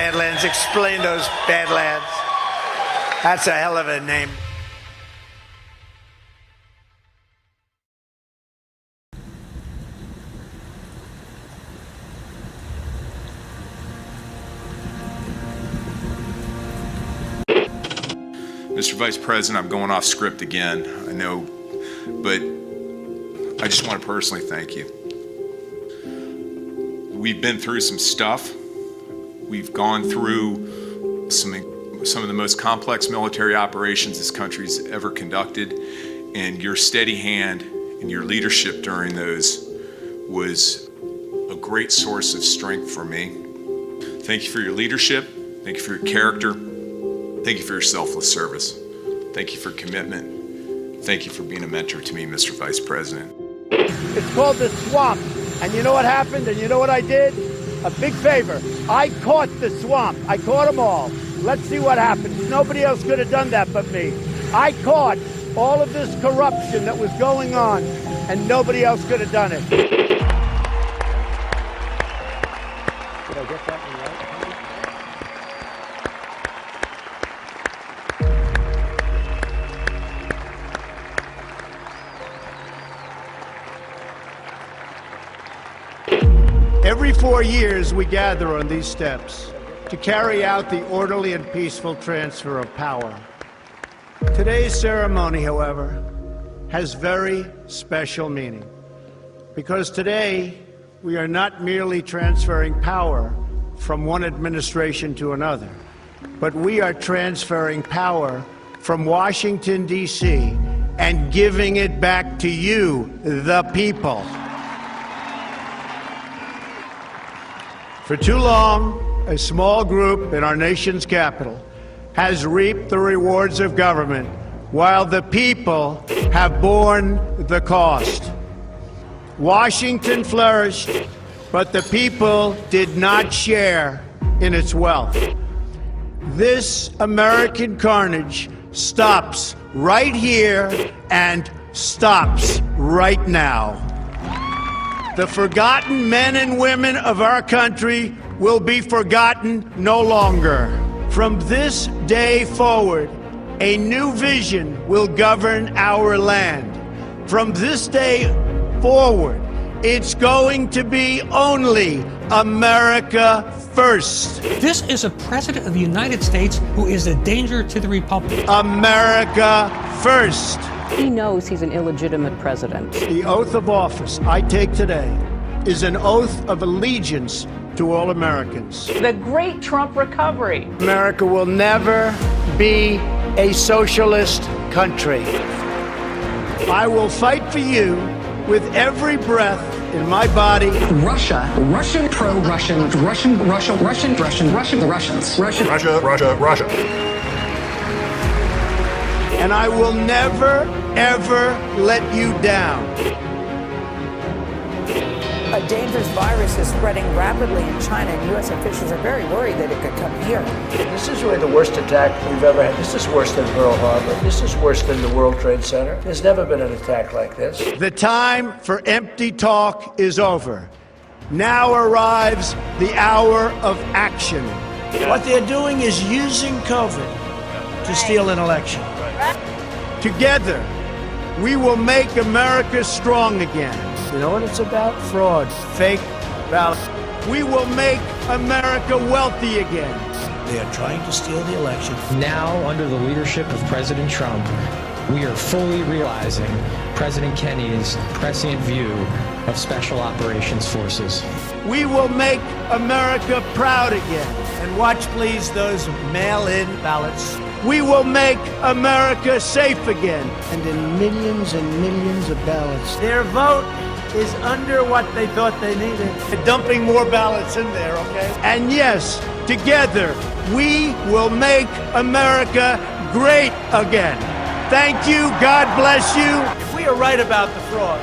Badlands. Explain those Badlands. That's a hell of a name. Mr. Vice President, I'm going off script again, I know, but I just want to personally thank you. We've been through some stuff. We've gone through some of the most complex military operations this country's ever conducted, and your steady hand and your leadership during those was a great source of strength for me. Thank you for your leadership. Thank you for your character. Thank you for your selfless service. Thank you for commitment. Thank you for being a mentor to me, Mr. Vice President. It's called the swamp. And you know what happened? And you know what I did? A big favor. I caught the swamp. I caught them all. Let's see what happens. Nobody else could have done that but me. I caught all of this corruption that was going on, and nobody else could have done it. Did I get that one right? Every 4 years, we gather on these steps to carry out the orderly and peaceful transfer of power. Today's ceremony, however, has very special meaning, because today we are not merely transferring power from one administration to another, but we are transferring power from Washington, D.C., and giving it back to you, the people. For too long, a small group in our nation's capital has reaped the rewards of government, while the people have borne the cost. Washington flourished, but the people did not share in its wealth. This American carnage stops right here and stops right now. The forgotten men and women of our country will be forgotten no longer. From this day forward, a new vision will govern our land. From this day forward, it's going to be only America first. This is a president of the United States who is a danger to the republic. America first. He knows he's an illegitimate president. The oath of office I take today is an oath of allegiance to all Americans. The great Trump recovery. America will never be a socialist country. I will fight for you with every breath in my body. Russia, Russian, pro-Russian, Russian, Russia, Russian, Russian, Russian, the Russians. Russian. Russia, Russia, Russia. And I will never, ever let you down. A dangerous virus is spreading rapidly in China, and U.S. officials are very worried that it could come here. This is really the worst attack we've ever had. This is worse than Pearl Harbor. This is worse than the World Trade Center. There's never been an attack like this. The time for empty talk is over. Now arrives the hour of action. What they're doing is using COVID to steal an election. Together, we will make America strong again. You know what it's about? Fraud, fake ballots. We will make America wealthy again. They are trying to steal the election. Now, under the leadership of President Trump, we are fully realizing President Kennedy's prescient view of Special Operations Forces. We will make America proud again. And watch, please, those mail-in ballots. We will make America safe again. And in millions and millions of ballots, their vote is under what they thought they needed. They're dumping more ballots in there, okay? And yes, together, we will make America great again. Thank you. God bless you. If we are right about the fraud,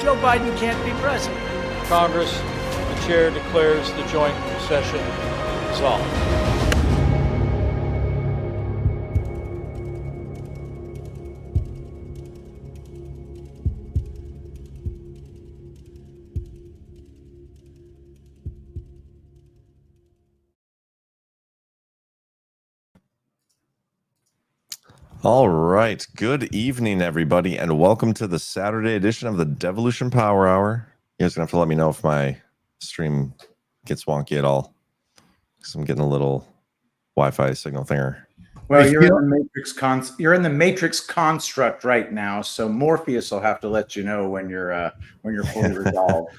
Joe Biden can't be president. Congress, the chair declares the joint session dissolved. All right. Good evening, everybody, and welcome to the Saturday edition of the Devolution Power Hour. You guys are going to have to let me know if my stream gets wonky at all, because I'm getting a little Wi-Fi signal thinger. Well, you're in the matrix construct right now, so Morpheus will have to let you know when you're fully resolved.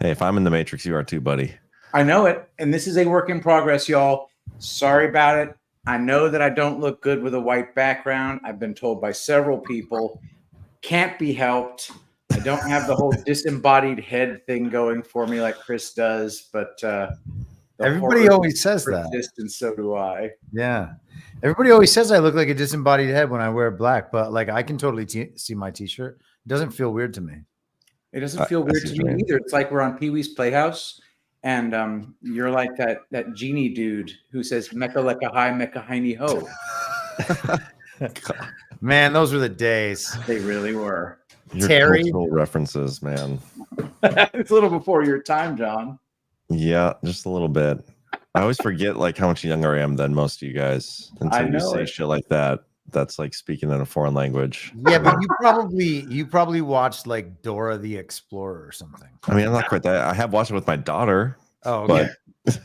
Hey, if I'm in the matrix, you are too, buddy. I know it, and this is a work in progress, y'all. Sorry about it. I know that I don't look good with a white background. I've been told by several people. Can't be helped. I don't have the whole disembodied head thing going for me like Chris does, but everybody always says that. And so do I. Yeah. Everybody always says I look like a disembodied head when I wear black, but like I can totally see my t-shirt. It doesn't feel weird to me. It doesn't feel weird to me either. It's like we're on Pee-wee's Playhouse. And you're like that genie dude who says "Mecca lecca hi, Mecca hiney ho." Man, those were the days. They really were. Your Terry cultural references, man. It's a little before your time, John. Yeah, just a little bit. I always forget like how much younger I am than most of you guys until you say shit like that. That's like speaking in a foreign language. Yeah, but you probably watched like Dora the Explorer or something. I mean, I'm not quite that. I have watched it with my daughter. Oh, okay. But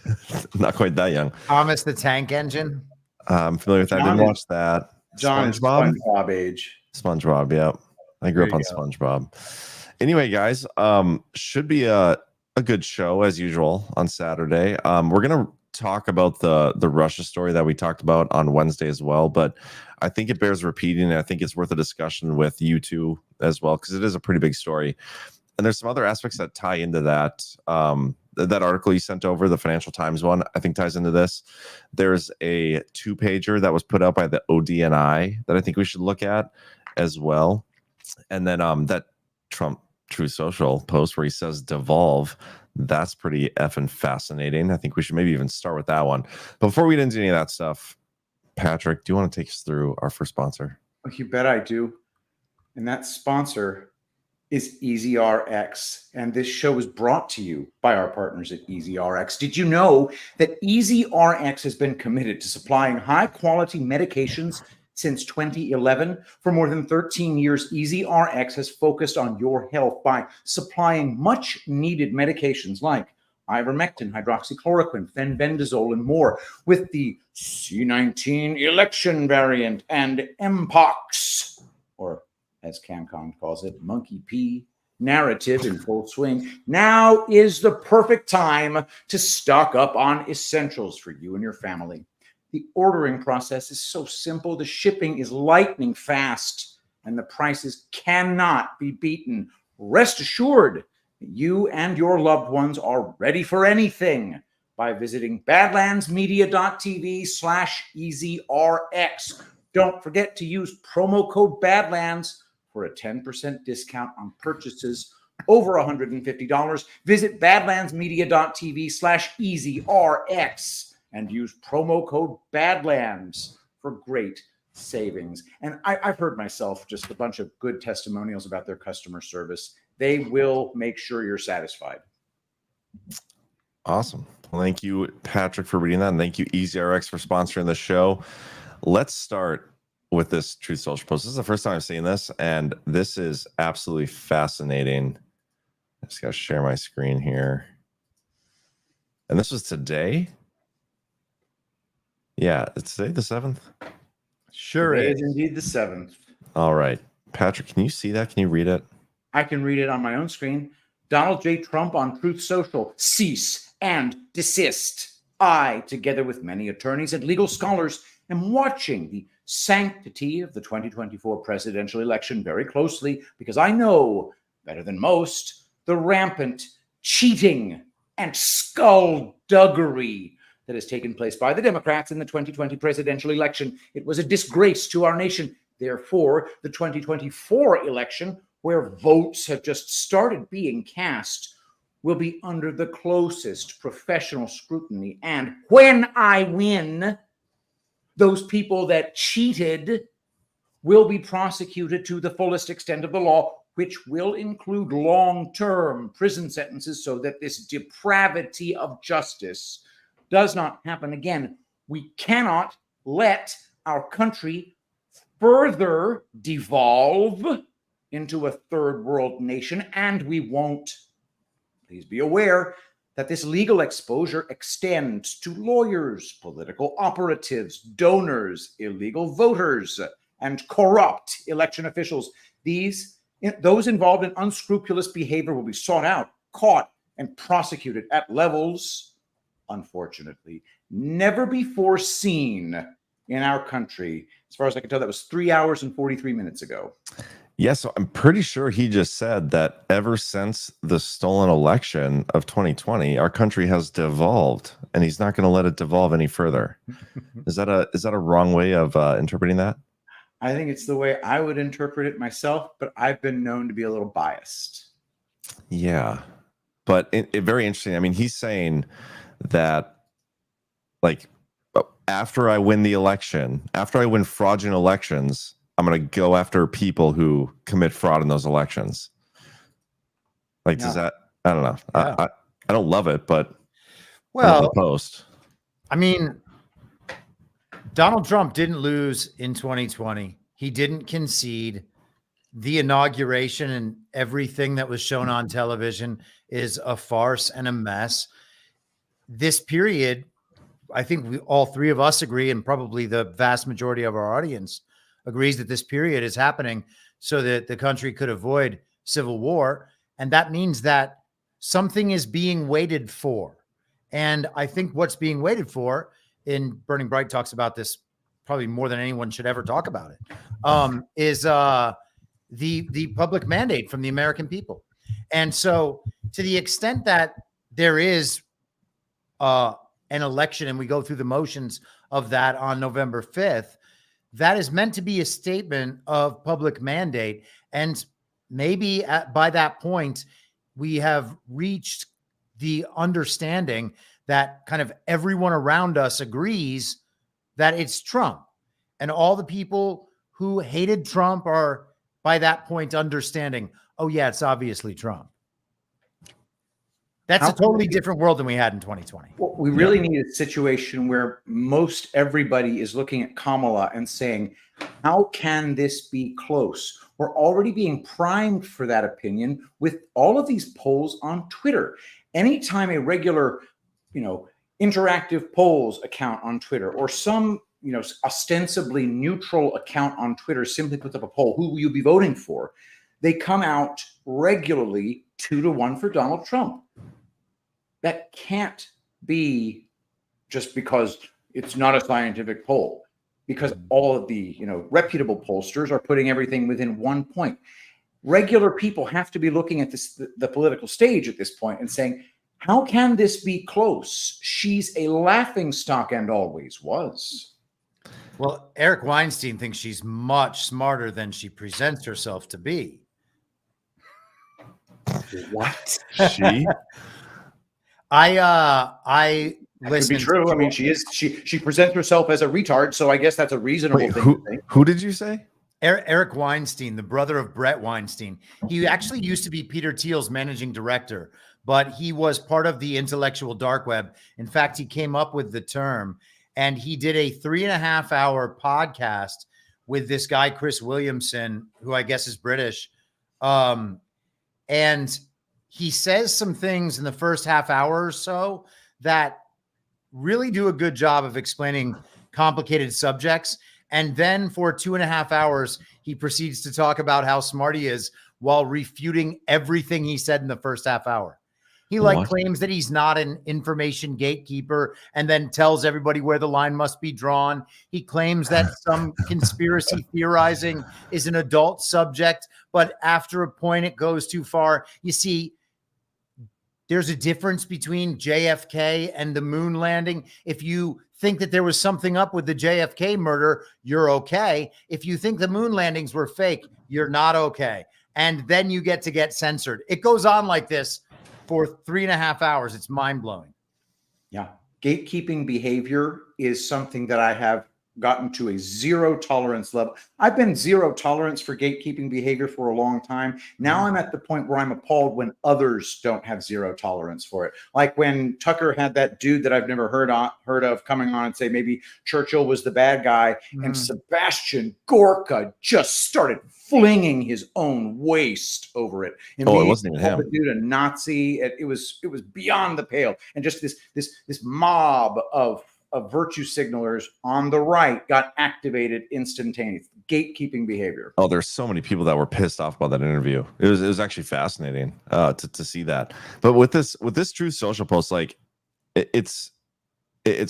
not quite that young. Thomas the Tank Engine. I'm familiar with that. I didn't watch that. John SpongeBob age. SpongeBob, yeah. I grew up on SpongeBob. Anyway, guys, should be a good show as usual on Saturday. We're gonna talk about the Russia story that we talked about on Wednesday as well, but I think it bears repeating, and I think it's worth a discussion with you two as well, because it is a pretty big story. And there's some other aspects that tie into that. That article you sent over, the Financial Times one, I think ties into this. There's a 2-pager that was put out by the ODNI that I think we should look at as well. And then that Trump Truth Social post where he says devolve, that's pretty effing fascinating. I think we should maybe even start with that one. But before we get into any of that stuff, Patrick, do you want to take us through our first sponsor? Oh, you bet I do. And that sponsor is EasyRx. And this show is brought to you by our partners at EasyRx. Did you know that EasyRx has been committed to supplying high-quality medications since 2011? For more than 13 years, EasyRx has focused on your health by supplying much-needed medications like ivermectin, hydroxychloroquine, fenbendazole, and more, with the C19 election variant and Mpox, or as CanCon calls it, monkey pee narrative in full swing. Now is the perfect time to stock up on essentials for you and your family. The ordering process is so simple. The shipping is lightning fast, and the prices cannot be beaten. Rest assured, you and your loved ones are ready for anything by visiting badlandsmedia.tv/EasyRx. Don't forget to use promo code Badlands for a 10% discount on purchases over $150. Visit badlandsmedia.tv/EasyRx and use promo code Badlands for great savings. And I've heard myself just a bunch of good testimonials about their customer service. They will make sure you're satisfied. Awesome. Well, thank you, Patrick, for reading that. And thank you, EasyRx, for sponsoring the show. Let's start with this Truth Social post. This is the first time I've seen this, and this is absolutely fascinating. I just got to share my screen here. And this was today? Yeah, it's today the 7th? Sure Today is. is indeed the 7th. All right. Patrick, can you see that? Can you read it? I can read it on my own screen. Donald J. Trump on Truth Social. Cease and desist. I, together with many attorneys and legal scholars, am watching the sanctity of the 2024 presidential election very closely because I know, better than most, the rampant cheating and skullduggery that has taken place by the Democrats in the 2020 presidential election. It was a disgrace to our nation. Therefore, the 2024 election, where votes have just started being cast, will be under the closest professional scrutiny. And when I win, those people that cheated will be prosecuted to the fullest extent of the law, which will include long-term prison sentences so that this depravity of justice does not happen again. We cannot let our country further devolve into a third world nation, and we won't. Please be aware that this legal exposure extends to lawyers, political operatives, donors, illegal voters, and corrupt election officials. Those involved in unscrupulous behavior will be sought out, caught, and prosecuted at levels, unfortunately, never before seen in our country. As far as I can tell, that was 3 hours and 43 minutes ago. Yeah, so I'm pretty sure he just said that ever since the stolen election of 2020, our country has devolved, and he's not going to let it devolve any further. Is that a wrong way of interpreting that? I think it's the way I would interpret it myself, but I've been known to be a little biased. Yeah, but it very interesting. I mean, he's saying that, like, after I win the election, after I win fraudulent elections, I'm going to go after people who commit fraud in those elections. Like, does that, I don't know. Yeah. I don't love it, but Well, post. I mean, Donald Trump didn't lose in 2020. He didn't concede. The inauguration and everything that was shown on television is a farce and a mess. This period, I think all three of us agree, and probably the vast majority of our audience agrees, that this period is happening so that the country could avoid civil war. And that means that something is being waited for. And I think what's being waited for, and Burning Bright talks about this probably more than anyone should ever talk about it, is the public mandate from the American people. And so to the extent that there is an election and we go through the motions of that on November 5th, that is meant to be a statement of public mandate. And maybe by that point, we have reached the understanding that kind of everyone around us agrees that it's Trump. And all the people who hated Trump are, by that point, understanding, oh, yeah, it's obviously Trump. That's a totally different world than we had in 2020. Well, we really need a situation where most everybody is looking at Kamala and saying, how can this be close? We're already being primed for that opinion with all of these polls on Twitter. Anytime a regular, interactive polls account on Twitter, or some, ostensibly neutral account on Twitter simply puts up a poll, who will you be voting for? They come out regularly 2-1 for Donald Trump. That can't be just because it's not a scientific poll, because all of the, reputable pollsters are putting everything within 1 point. Regular people have to be looking at the political stage at this point and saying, how can this be close? She's a laughingstock and always was. Well, Eric Weinstein thinks she's much smarter than she presents herself to be. What? She? I listen. Could be true. I mean, she presents herself as a retard, so I guess that's a reasonable thing to think. Who did you say? Eric Weinstein, the brother of Brett Weinstein. He actually used to be Peter Thiel's managing director, but he was part of the intellectual dark web. In fact, he came up with the term, and he did a 3.5-hour podcast with this guy, Chris Williamson, who I guess is British. And he says some things in the first half hour or so that really do a good job of explaining complicated subjects. And then for 2.5 hours, he proceeds to talk about how smart he is while refuting everything he said in the first half hour. He claims that he's not an information gatekeeper and then tells everybody where the line must be drawn. He claims that some conspiracy theorizing is an adult subject, but after a point it goes too far. You see, there's a difference between JFK and the moon landing. If you think that there was something up with the JFK murder, you're okay. If you think the moon landings were fake, you're not okay. And then you get censored. It goes on like this for 3.5 hours. It's mind-blowing. Yeah. Gatekeeping behavior is something that I have gotten to a zero tolerance level. I've been zero tolerance for gatekeeping behavior for a long time. Now I'm at the point where I'm appalled when others don't have zero tolerance for it. Like when Tucker had that dude that I've never heard of coming on and say maybe Churchill was the bad guy, and Sebastian Gorka just started flinging his own waist over it. And it wasn't even him. The dude a Nazi. It was beyond the pale, and just this mob of virtue signalers on the right got activated instantaneously. Gatekeeping behavior. Oh, there's so many people that were pissed off about that interview. It was actually fascinating to see that. But with this Truth Social post, like it's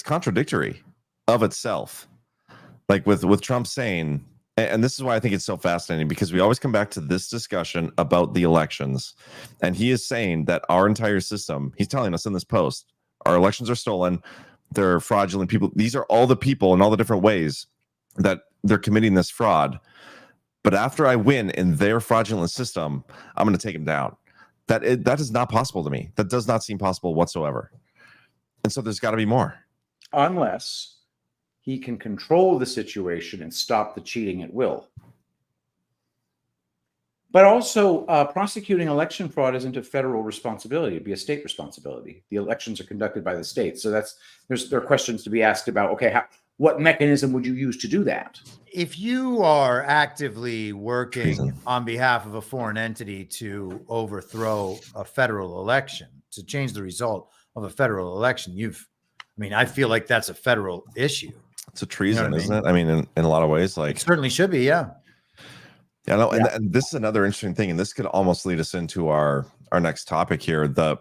contradictory of itself. Like with Trump saying, and this is why I think it's so fascinating, because we always come back to this discussion about the elections, and he is saying that our entire system, he's telling us in this post, our elections are stolen. They're fraudulent people. These are all the people in all the different ways that they're committing this fraud. But after I win in their fraudulent system, I'm going to take them down. That is not possible to me. That does not seem possible whatsoever. And so there's got to be more. Unless he can control the situation and stop the cheating at will. But also, prosecuting election fraud isn't a federal responsibility; it'd be a state responsibility. The elections are conducted by the state, so there are questions to be asked about. Okay, what mechanism would you use to do that? If you are actively working on behalf of a foreign entity to overthrow a federal election, to change the result of a federal election, I feel like that's a federal issue. It's a treason, isn't it? I mean, in a lot of ways, like it certainly should be, yeah. Yeah, no, and this is another interesting thing, and this could almost lead us into our next topic here: the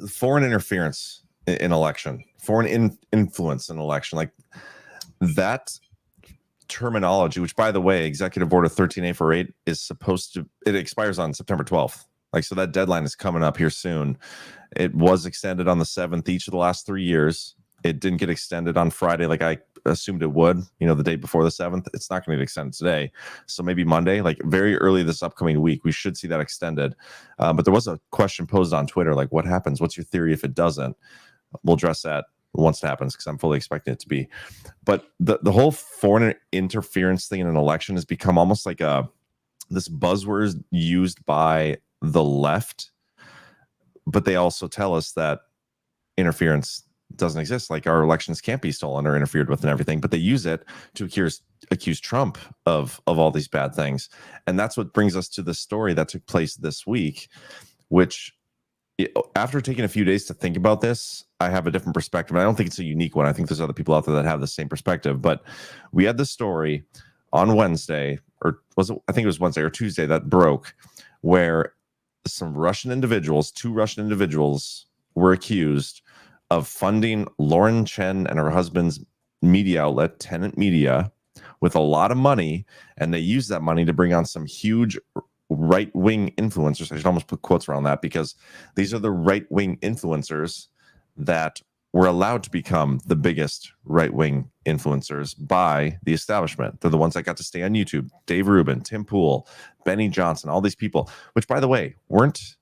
foreign interference in election, foreign influence in election, like that terminology. Which, by the way, Executive Order 13848 is it expires on September 12th. Like, so that deadline is coming up here soon. It was extended on the 7th each of the last 3 years. It didn't get extended on Friday like I assumed it would, the day before the 7th. It's not going to get extended today. So maybe Monday, like very early this upcoming week, we should see that extended. But there was a question posed on Twitter, like, what happens? What's your theory if it doesn't? We'll address that once it happens, because I'm fully expecting it to be. But the whole foreign interference thing in an election has become almost like this buzzword used by the left. But they also tell us that interference doesn't exist. Like, our elections can't be stolen or interfered with and everything, but they use it to accuse Trump of all these bad things. And that's what brings us to the story that took place this week, which, after taking a few days to think about this, I have a different perspective. I don't think it's a unique one. I think there's other people out there that have the same perspective. But we had this story on Wednesday, or I think it was Wednesday or Tuesday, that broke, where two Russian individuals were accused of funding Lauren Chen and her husband's media outlet, Tenant Media, with a lot of money, and they used that money to bring on some huge right-wing influencers. I should almost put quotes around that, because these are the right-wing influencers that were allowed to become the biggest right-wing influencers by the establishment. They're the ones that got to stay on YouTube. Dave Rubin, Tim Pool, Benny Johnson, all these people, which, by the way, weren't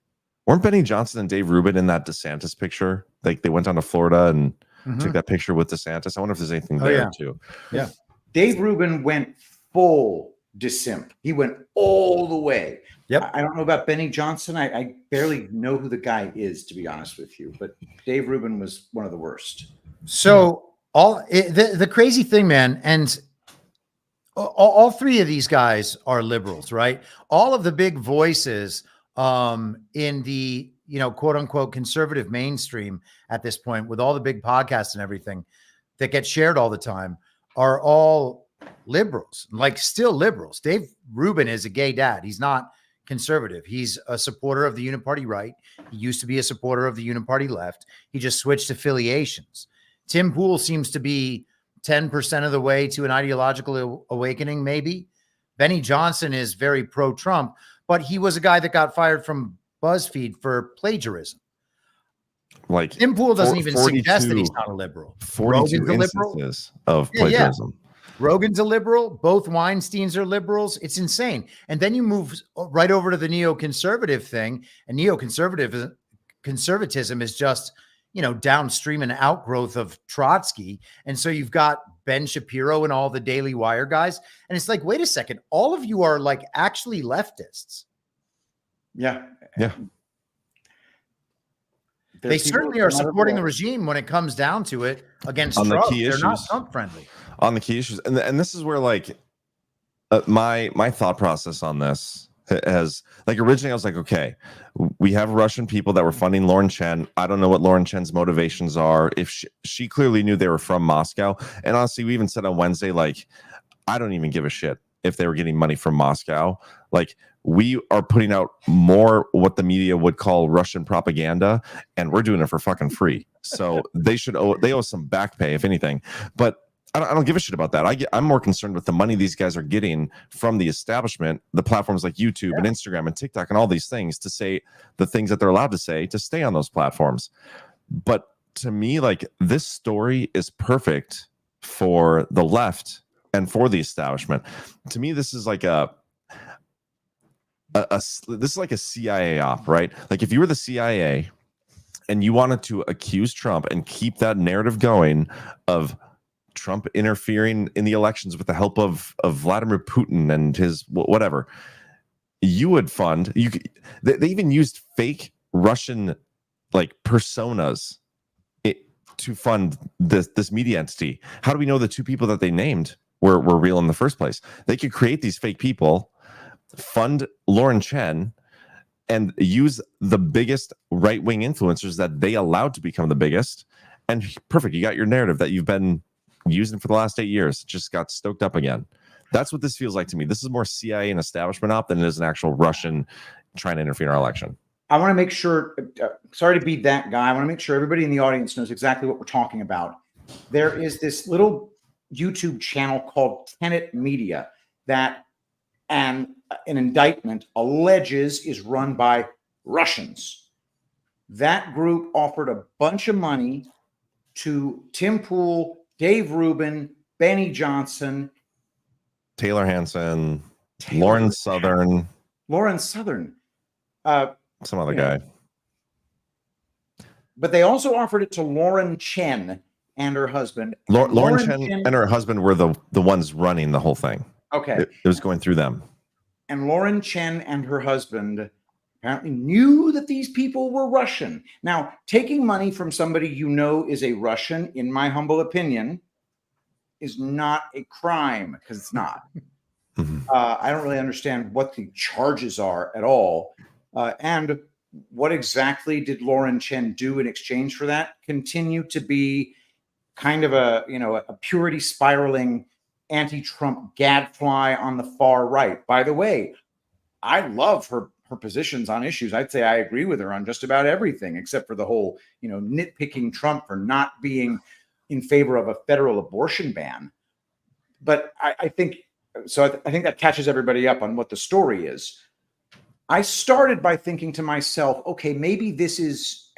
Benny Johnson and Dave Rubin in that DeSantis picture? Like, they went down to Florida and took that picture with DeSantis. I wonder if there's anything there too. Yeah. Dave Rubin went full DeSimp. He went all the way. Yep. I don't know about Benny Johnson. I barely know who the guy is, to be honest with you. But Dave Rubin was one of the worst. So the crazy thing, man, and all three of these guys are liberals, right? All of the big voices in the quote unquote conservative mainstream at this point, with all the big podcasts and everything that get shared all the time, are all liberals, like still liberals. Dave Rubin is a gay dad. He's not conservative. He's a supporter of the uniparty right. He used to be a supporter of the uniparty left. He just switched affiliations. Tim Pool seems to be 10% of the way to an ideological awakening, maybe. Benny Johnson is very pro-Trump, but he was a guy that got fired from BuzzFeed for plagiarism. Like, Tim Pool doesn't even suggest that he's not a liberal. 42 instances of plagiarism. Rogan's a liberal. Both Weinsteins are liberals. It's insane. And then you move right over to the neoconservative thing, and conservatism is just, downstream and outgrowth of Trotsky. And so you've got Ben Shapiro and all the Daily Wire guys. And it's like, wait a second, all of you are like actually leftists. Yeah. Yeah. They certainly are supporting the regime when it comes down to it against on Trump. the key They're issues. not Trump friendly. On the key issues. And this is where like my thought process on this has, like, originally I was like, okay, we have Russian people that were funding Lauren Chen. I don't know what Lauren Chen's motivations are. If she clearly knew they were from Moscow. And honestly, we even said on Wednesday, like, I don't even give a shit if they were getting money from Moscow. Like, we are putting out more what the media would call Russian propaganda, and we're doing it for fucking free. So they owe some back pay, if anything. But I don't give a shit about that. I'm more concerned with the money these guys are getting from the establishment, the platforms like YouTube and Instagram and TikTok and all these things, to say the things that they're allowed to say to stay on those platforms. But to me, like, this story is perfect for the left and for the establishment. To me, this is like a CIA op, right? Like, if you were the CIA and you wanted to accuse Trump and keep that narrative going of Trump interfering in the elections with the help of Vladimir Putin and his whatever, you would fund. They even used fake Russian like personas to fund this media entity. How do we know the two people that they named were real in the first place? They could create these fake people, fund Lauren Chen, and use the biggest right-wing influencers that they allowed to become the biggest. And perfect, you got your narrative that you've been using for the last 8 years. It just got stoked up again. That's what this feels like to me. This is more CIA and establishment op than it is an actual Russian trying to interfere in our election. I want to make sure, sorry to be that guy, I want to make sure everybody in the audience knows exactly what we're talking about. There is this little YouTube channel called Tenet Media that an indictment alleges is run by Russians. That group offered a bunch of money to Tim Pool, Dave Rubin, Benny Johnson, Taylor Hansen, Lauren Southern, some other guy. But they also offered it to Lauren Chen and her husband. Lauren Chen and her husband were the ones running the whole thing. Okay. It was going through them. And Lauren Chen and her husband apparently knew that these people were Russian. Now, taking money from somebody you know is a Russian, in my humble opinion, is not a crime, because it's not. I don't really understand what the charges are at all. And what exactly did Lauren Chen do in exchange for that? Continue to be kind of a purity spiraling anti-Trump gadfly on the far right. By the way, I love her positions on issues. I'd say I agree with her on just about everything, except for the whole, nitpicking Trump for not being in favor of a federal abortion ban. But I think that catches everybody up on what the story is. I started by thinking to myself, okay, maybe this is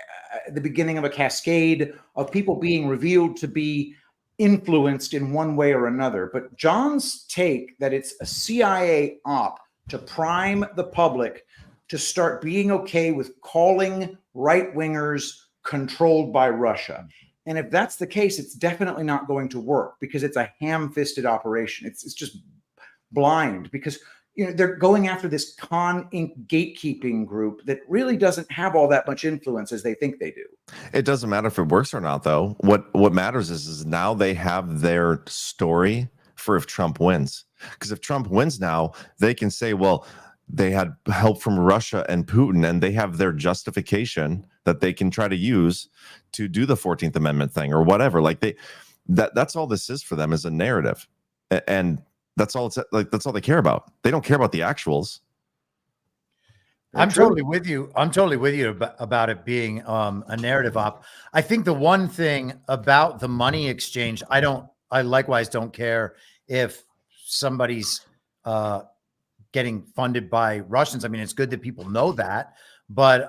the beginning of a cascade of people being revealed to be influenced in one way or another. But John's take that it's a CIA op to prime the public to start being okay with calling right-wingers controlled by Russia. And if that's the case, it's definitely not going to work, because it's a ham-fisted operation. It's just blind, because they're going after this Con Inc. gatekeeping group that really doesn't have all that much influence as they think they do. It doesn't matter if it works or not, though. What matters is now they have their story for if Trump wins. Because if Trump wins now, they can say, well, they had help from Russia and Putin, and they have their justification that they can try to use to do the 14th Amendment thing or whatever. Like that's all this is for them, is a narrative. And that's all that's all they care about. They don't care about the actuals. I'm totally with you. I'm totally with you about it being a narrative op. I think the one thing about the money exchange, I likewise don't care if somebody's getting funded by Russians. I mean, it's good that people know that, but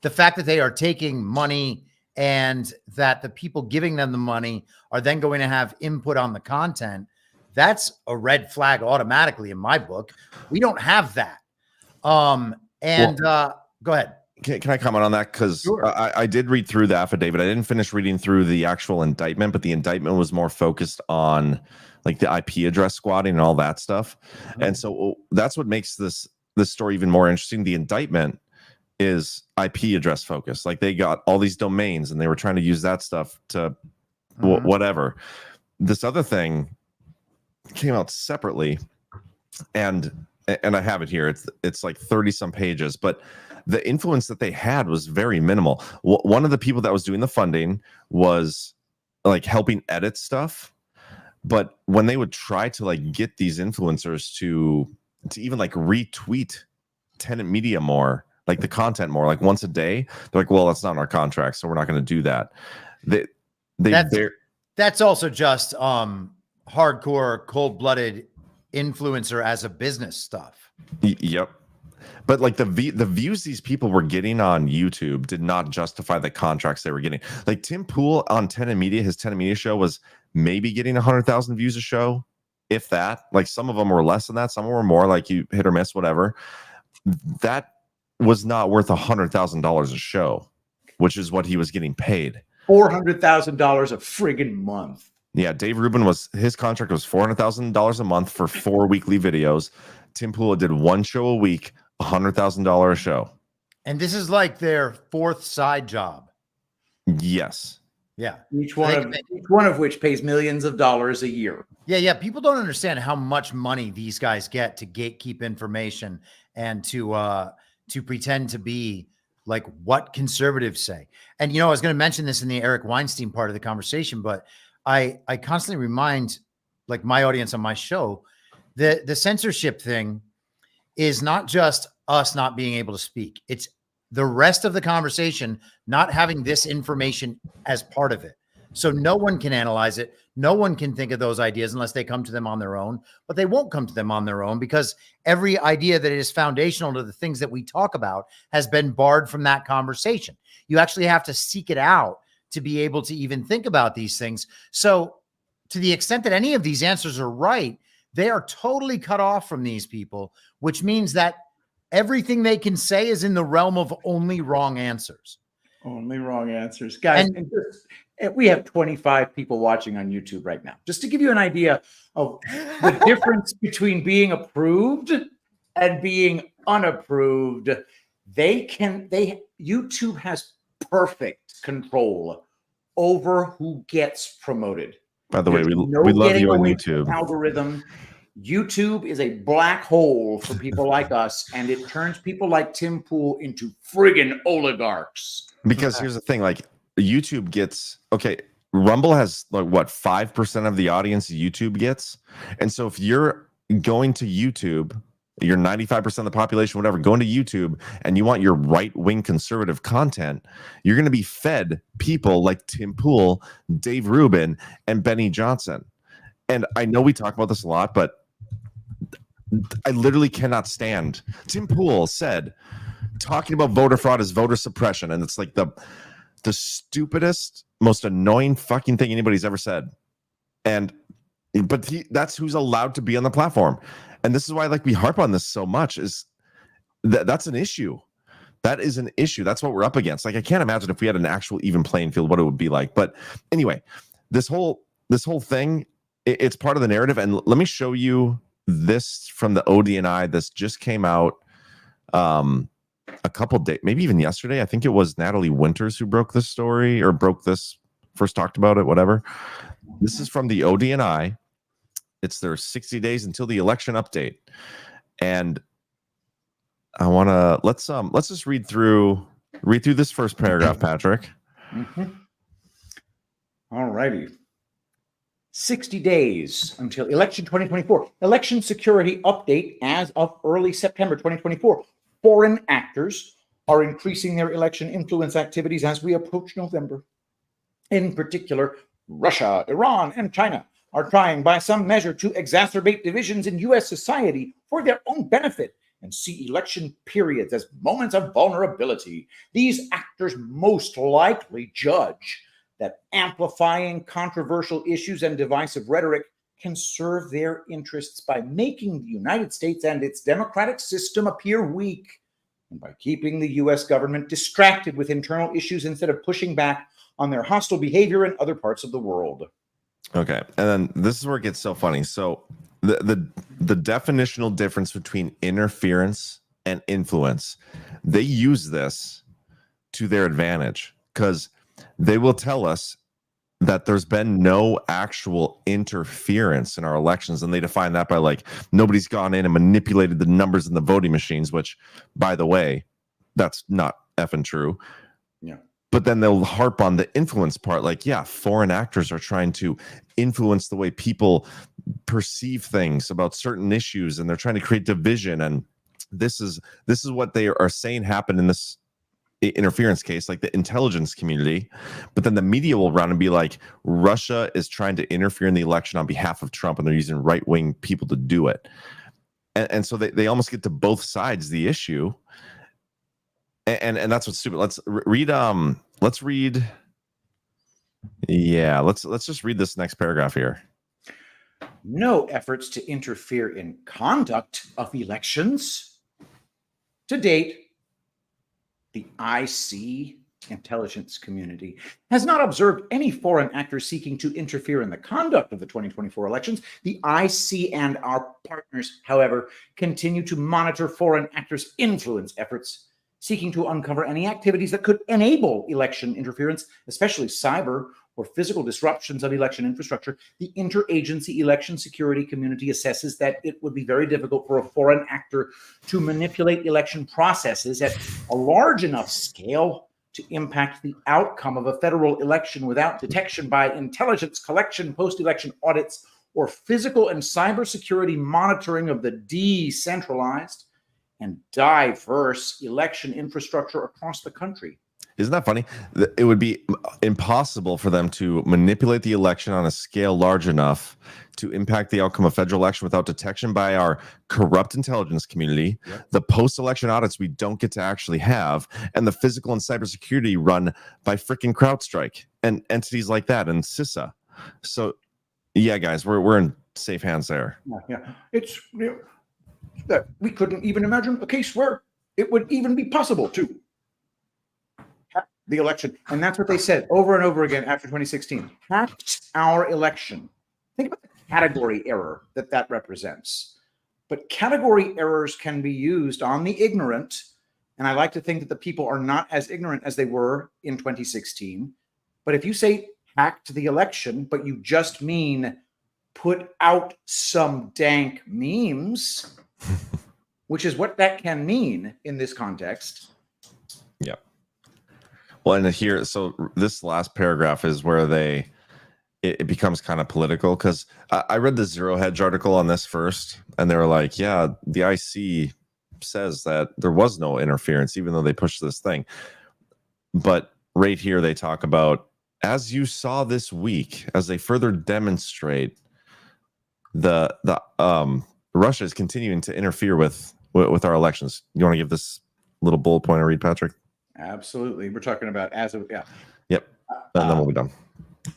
the fact that they are taking money and that the people giving them the money are then going to have input on the content, that's a red flag automatically in my book. We don't have that. Go ahead. Can I comment on that? Because Sure. I did read through the affidavit. I didn't finish reading through the actual indictment, but the indictment was more focused on like the IP address squatting and all that stuff. And so that's what makes this story even more interesting. The indictment is IP address focused. Like they got all these domains and they were trying to use that stuff to whatever. This other thing came out separately, and I have it here. It's like 30 some pages, but the influence that they had was very minimal. One of the people that was doing the funding was like helping edit stuff, but when they would try to like get these influencers to even like retweet Tenant Media more, like the content more, like once a day, they're like, well, that's not in our contract, so we're not going to do that. That's also just hardcore, cold-blooded influencer as a business stuff. Yep. But like the views these people were getting on YouTube did not justify the contracts they were getting. Like Tim Pool on Tenant Media, his Tenant Media show was maybe getting 100,000 views a show, if that. Like some of them were less than that, some were more, like you hit or miss, whatever. That was not worth $100,000 a show, which is what he was getting paid. $400,000 a friggin' month. Yeah, Dave Rubin his contract was $400,000 a month for 4 weekly videos. Tim Pool did one show a week, $100,000 a show. And this is like their fourth side job. Yes. Yeah. Each one of which pays millions of dollars a year. Yeah. People don't understand how much money these guys get to gatekeep information and to pretend to be like what conservatives say. And, I was going to mention this in the Eric Weinstein part of the conversation, but I constantly remind like my audience on my show that the censorship thing is not just us not being able to speak. It's the rest of the conversation not having this information as part of it. So no one can analyze it. No one can think of those ideas unless they come to them on their own, but they won't come to them on their own because every idea that is foundational to the things that we talk about has been barred from that conversation. You actually have to seek it out to be able to even think about these things. So to the extent that any of these answers are right, they are totally cut off from these people, which means that everything they can say is in the realm of only wrong answers. Only wrong answers. Guys, we have 25 people watching on YouTube right now. Just to give you an idea of the difference between being approved and being unapproved, YouTube has perfect control over who gets promoted. By the way, we love you on YouTube. Algorithm. YouTube is a black hole for people like us, and it turns people like Tim Pool into friggin' oligarchs. Because here's the thing, like YouTube gets, Rumble has like what, 5% of the audience YouTube gets. And so if you're going to YouTube, you're 95% of the population, whatever, going to YouTube and you want your right-wing conservative content, you're going to be fed people like Tim Pool, Dave Rubin, and Benny Johnson. And I know we talk about this a lot, but I literally cannot stand. Tim Pool said, talking about voter fraud is voter suppression. And it's like the stupidest, most annoying fucking thing anybody's ever said. But that's who's allowed to be on the platform. And this is why we harp on this so much, is that's an issue. That is an issue. That's what we're up against. Like, I can't imagine if we had an actual even playing field, what it would be like. But anyway, this whole thing, it's part of the narrative. And let me show you this from the ODNI. This just came out a couple days, maybe even yesterday. I think it was Natalie Winters who broke this story, or first talked about it, whatever. This is from the ODNI. It's their 60 days until the election update. And I want to, let's just read through this first paragraph, Patrick. Mm-hmm. All righty. 60 days until election 2024. Election security update as of early September 2024. Foreign actors are increasing their election influence activities as we approach November. In particular, Russia, Iran, and China are trying by some measure to exacerbate divisions in U.S. society for their own benefit and see election periods as moments of vulnerability. These actors most likely judge that amplifying controversial issues and divisive rhetoric can serve their interests by making the United States and its democratic system appear weak. and by keeping the U.S. government distracted with internal issues instead of pushing back on their hostile behavior in other parts of the world. Okay, and then this is where it gets so funny. So the definitional difference between interference and influence, they use this to their advantage because they will tell us that there's been no actual interference in our elections, and they define that by like nobody's gone in and manipulated the numbers in the voting machines, which, by the way, that's not effing true. Yeah. But then they'll harp on the influence part, like, yeah, foreign actors are trying to influence the way people perceive things about certain issues, and they're trying to create division. And this is what they are saying happened in this interference case, like the intelligence community. But then the media will run and be like, Russia is trying to interfere in the election on behalf of Trump, and they're using right-wing people to do it. And so they almost get to both sides of the issue. And that's what's stupid. Let's read. Yeah, let's just read this next paragraph here. No efforts to interfere in conduct of elections. To date, the IC intelligence community has not observed any foreign actors seeking to interfere in the conduct of the 2024 elections. The IC and our partners, however, continue to monitor foreign actors' influence efforts, seeking to uncover any activities that could enable election interference, especially cyber or physical disruptions of election infrastructure. The interagency election security community assesses that it would be very difficult for a foreign actor to manipulate election processes at a large enough scale to impact the outcome of a federal election without detection by intelligence collection, post-election audits, or physical and cybersecurity monitoring of the decentralized and diverse election infrastructure across the country. Isn't that funny? It would be impossible for them to manipulate the election on a scale large enough to impact the outcome of federal election without detection by our corrupt intelligence community, the post-election audits we don't get to actually have, and the physical and cybersecurity run by freaking CrowdStrike and entities like that and CISA. So, yeah, guys, we're in safe hands there. Yeah. It's that we couldn't even imagine a case where it would even be possible to hack the election. And that's what they said over and over again after 2016. Hacked our election. Think about the category error that represents. But category errors can be used on the ignorant. And I like to think that the people are not as ignorant as they were in 2016. But if you say hacked the election, but you just mean put out some dank memes, which is what that can mean in this context. Yeah. Well, and here, so this last paragraph is where it becomes kind of political, because I read the Zero Hedge article on this first, and they were like, yeah, the IC says that there was no interference, even though they pushed this thing. But right here, they talk about, as you saw this week, as they further demonstrate Russia is continuing to interfere with our elections. You want to give this little bullet point a read, Patrick? Absolutely. We're talking about Yep. And then we'll be done.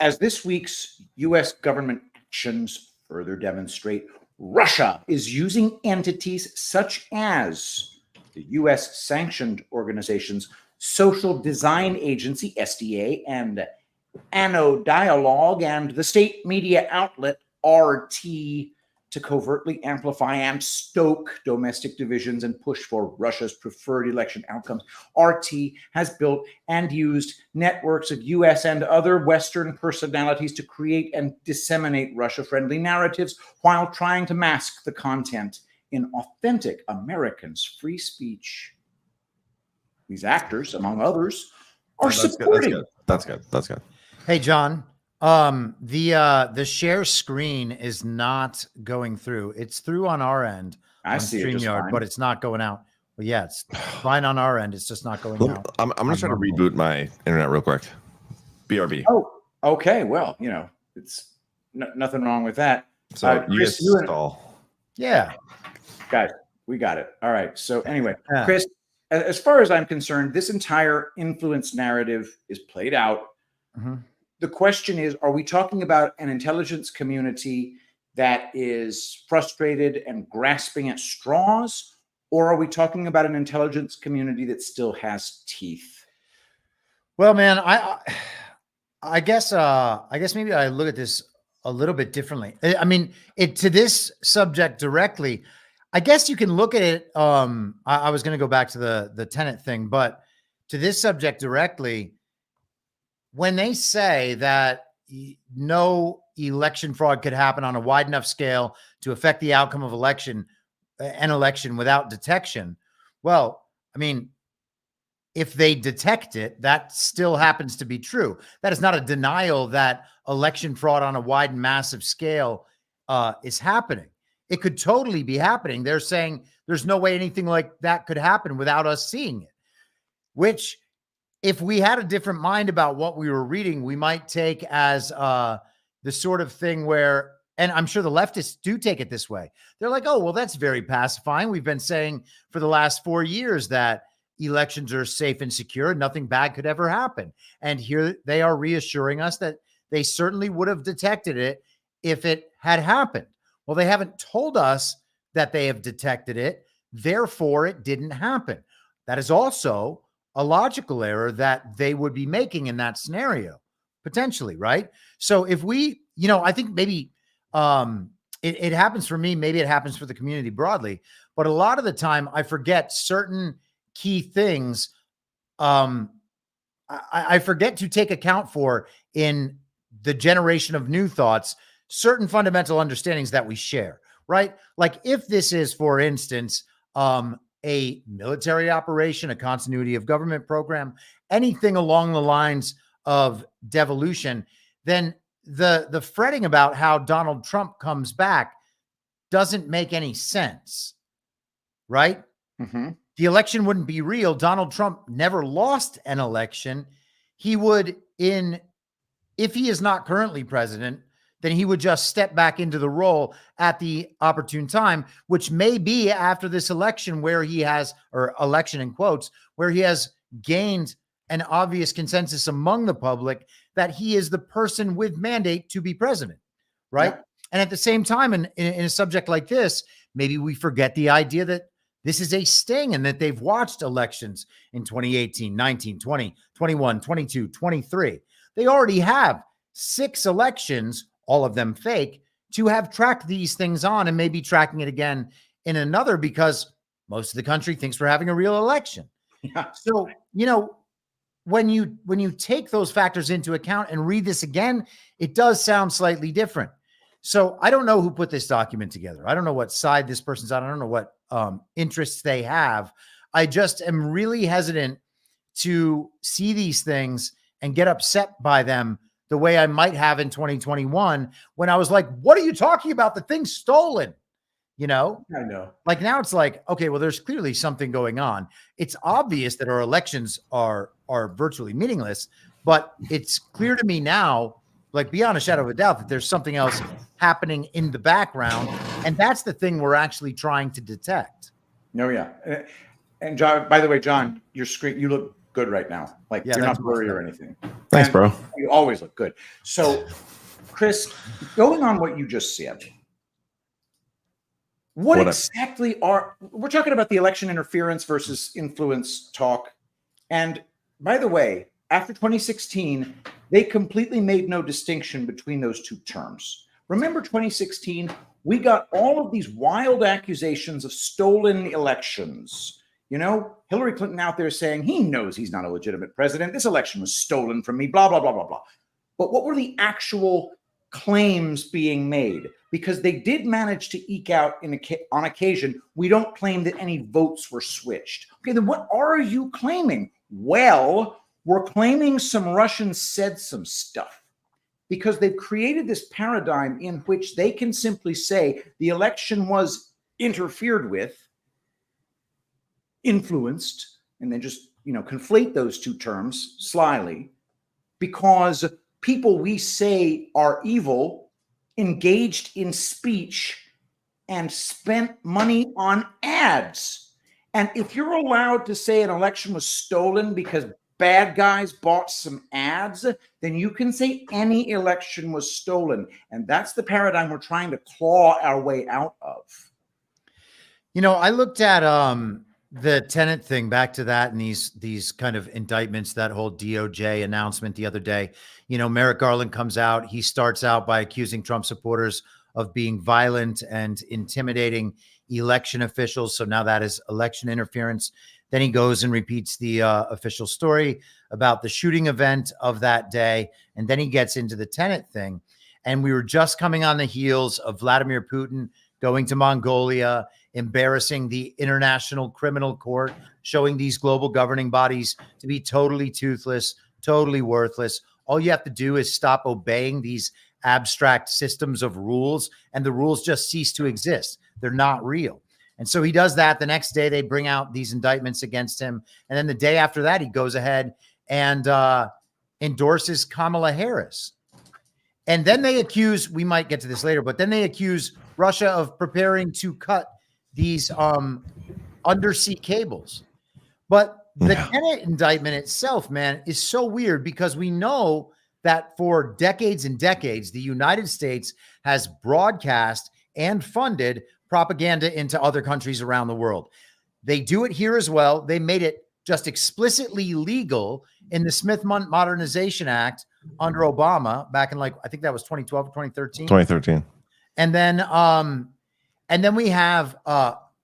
As this week's U.S. government actions further demonstrate, Russia is using entities such as the U.S. sanctioned organizations Social Design Agency, SDA, and Anno Dialogue, and the state media outlet RT to covertly amplify and stoke domestic divisions and push for Russia's preferred election outcomes. RT has built and used networks of U.S. and other Western personalities to create and disseminate Russia-friendly narratives while trying to mask the content in authentic Americans' free speech. These actors, among others, are supporting. That's good. Hey, John. The share screen is not going through. It's through on our end. I see it just fine. But it's not going out. Well, yeah, it's fine on our end. It's just not going out. I'm going to try to reboot my internet real quick. BRB. Oh, okay. Well, it's nothing wrong with that. So Chris, you install. Yeah. Guys, we got it. All right. So anyway, Chris, as far as I'm concerned, this entire influence narrative is played out. Mm-hmm. The question is, are we talking about an intelligence community that is frustrated and grasping at straws? Or are we talking about an intelligence community that still has teeth? Well, man, I guess maybe I look at this a little bit differently. I mean, to this subject directly, I guess you can look at it. I was going to go back to the Tenet thing, but to this subject directly, when they say that no election fraud could happen on a wide enough scale to affect the outcome of an election without detection, well, I mean, if they detect it, that still happens to be true. That is not a denial that election fraud on a wide and massive scale is happening. It could totally be happening. They're saying there's no way anything like that could happen without us seeing it, which if we had a different mind about what we were reading, we might take as the sort of thing where, and I'm sure the leftists do take it this way. They're like, oh, well, that's very pacifying. We've been saying for the last 4 years that elections are safe and secure. Nothing bad could ever happen. And here they are reassuring us that they certainly would have detected it if it had happened. Well, they haven't told us that they have detected it. Therefore, it didn't happen. That is also a logical error that they would be making in that scenario, potentially, right? So if we, I think maybe it happens for me, maybe it happens for the community broadly, but a lot of the time I forget certain key things I forget to take account for in the generation of new thoughts, certain fundamental understandings that we share, right? Like if this is, for instance, a military operation, a continuity of government program, anything along the lines of devolution, then the fretting about how Donald Trump comes back doesn't make any sense, right? Mm-hmm. The election wouldn't be real. Donald Trump never lost an election. He would, if he is not currently president, then he would just step back into the role at the opportune time, which may be after this election where he has, or election in quotes, where he has gained an obvious consensus among the public that he is the person with mandate to be president, right? Yeah. And at the same time, in a subject like this, maybe we forget the idea that this is a sting and that they've watched elections in 2018, 19, 20, 21, 22, 23. They already have 6 elections, all of them fake, to have tracked these things on and maybe tracking it again in another because most of the country thinks we're having a real election. Yeah. So, when you take those factors into account and read this again, it does sound slightly different. So I don't know who put this document together. I don't know what side this person's on. I don't know what interests they have. I just am really hesitant to see these things and get upset by them the way I might have in 2021 when I was like, what are you talking about? The thing's stolen. I know. Like now it's like, okay, well, there's clearly something going on. It's obvious that our elections are virtually meaningless, but it's clear to me now, like beyond a shadow of a doubt, that there's something else happening in the background. And that's the thing we're actually trying to detect. No, yeah. And John, by the way, John, your screen, you look good right now. Like you're not blurry or anything. Thanks, bro. You always look good. So, Chris, going on what you just said, what exactly we're talking about the election interference versus influence talk. And by the way, after 2016, they completely made no distinction between those two terms. Remember 2016, we got all of these wild accusations of stolen elections. Hillary Clinton out there saying he knows he's not a legitimate president. This election was stolen from me, blah, blah, blah, blah, blah. But what were the actual claims being made? Because they did manage to eke out on occasion, we don't claim that any votes were switched. Okay, then what are you claiming? Well, we're claiming some Russians said some stuff because they've created this paradigm in which they can simply say the election was interfered with, influenced, and then just, conflate those two terms slyly because people we say are evil engaged in speech and spent money on ads. And if you're allowed to say an election was stolen because bad guys bought some ads, then you can say any election was stolen. And that's the paradigm we're trying to claw our way out of. I looked at the tenant thing, back to that, and these kind of indictments, that whole DOJ announcement the other day. Merrick Garland comes out. He starts out by accusing Trump supporters of being violent and intimidating election officials. So now that is election interference. Then he goes and repeats the official story about the shooting event of that day. And then he gets into the tenant thing. And we were just coming on the heels of Vladimir Putin going to Mongolia, embarrassing the International Criminal Court, showing these global governing bodies to be totally toothless, totally worthless. All you have to do is stop obeying these abstract systems of rules, and the rules just cease to exist. They're not real. And so he does that. The next day, they bring out these indictments against him. And then the day after that, he goes ahead and endorses Kamala Harris. And then they accuse, we might get to this later, but then they accuse Russia of preparing to cut these undersea cables. But the tenant indictment itself, man, is so weird, because we know that for decades and decades, the United States has broadcast and funded propaganda into other countries around the world. They do it here as well. They made it just explicitly legal in the Smith Modernization Act under Obama back in, I think that was 2012 or 2013. 2013. And then we have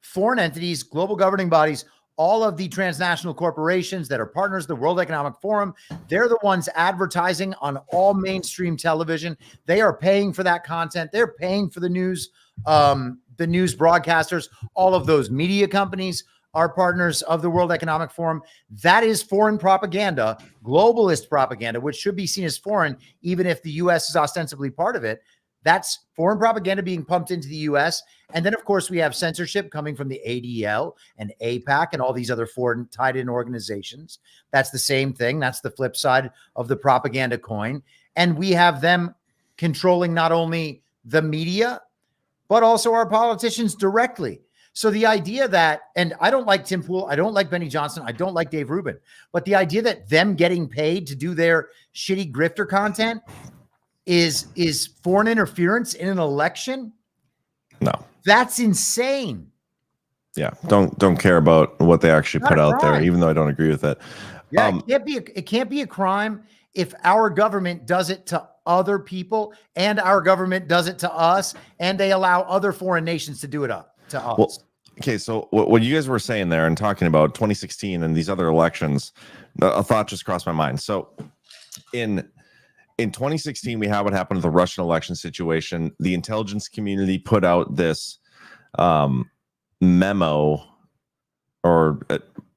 foreign entities, global governing bodies, all of the transnational corporations that are partners of the World Economic Forum. They're the ones advertising on all mainstream television. They are paying for that content. They're paying for the news broadcasters. All of those media companies are partners of the World Economic Forum. That is foreign propaganda, globalist propaganda, which should be seen as foreign, even if the U.S. is ostensibly part of it. That's foreign propaganda being pumped into the U.S. And then, of course, we have censorship coming from the ADL and APAC and all these other foreign tied-in organizations. That's the same thing. That's the flip side of the propaganda coin. And we have them controlling not only the media, but also our politicians directly. So the idea that, and I don't like Tim Pool, I don't like Benny Johnson, I don't like Dave Rubin, but the idea that them getting paid to do their shitty grifter content is foreign interference in an election? No. That's insane. Yeah. Don't care about what they actually put out there, even though I don't agree with it. Yeah, it can't be a crime if our government does it to other people and our government does it to us, and they allow other foreign nations to do it to us. Well, okay, so what you guys were saying there and talking about 2016 and these other elections, a thought just crossed my mind. So in 2016, we have what happened to the Russian election situation. The intelligence community put out this memo or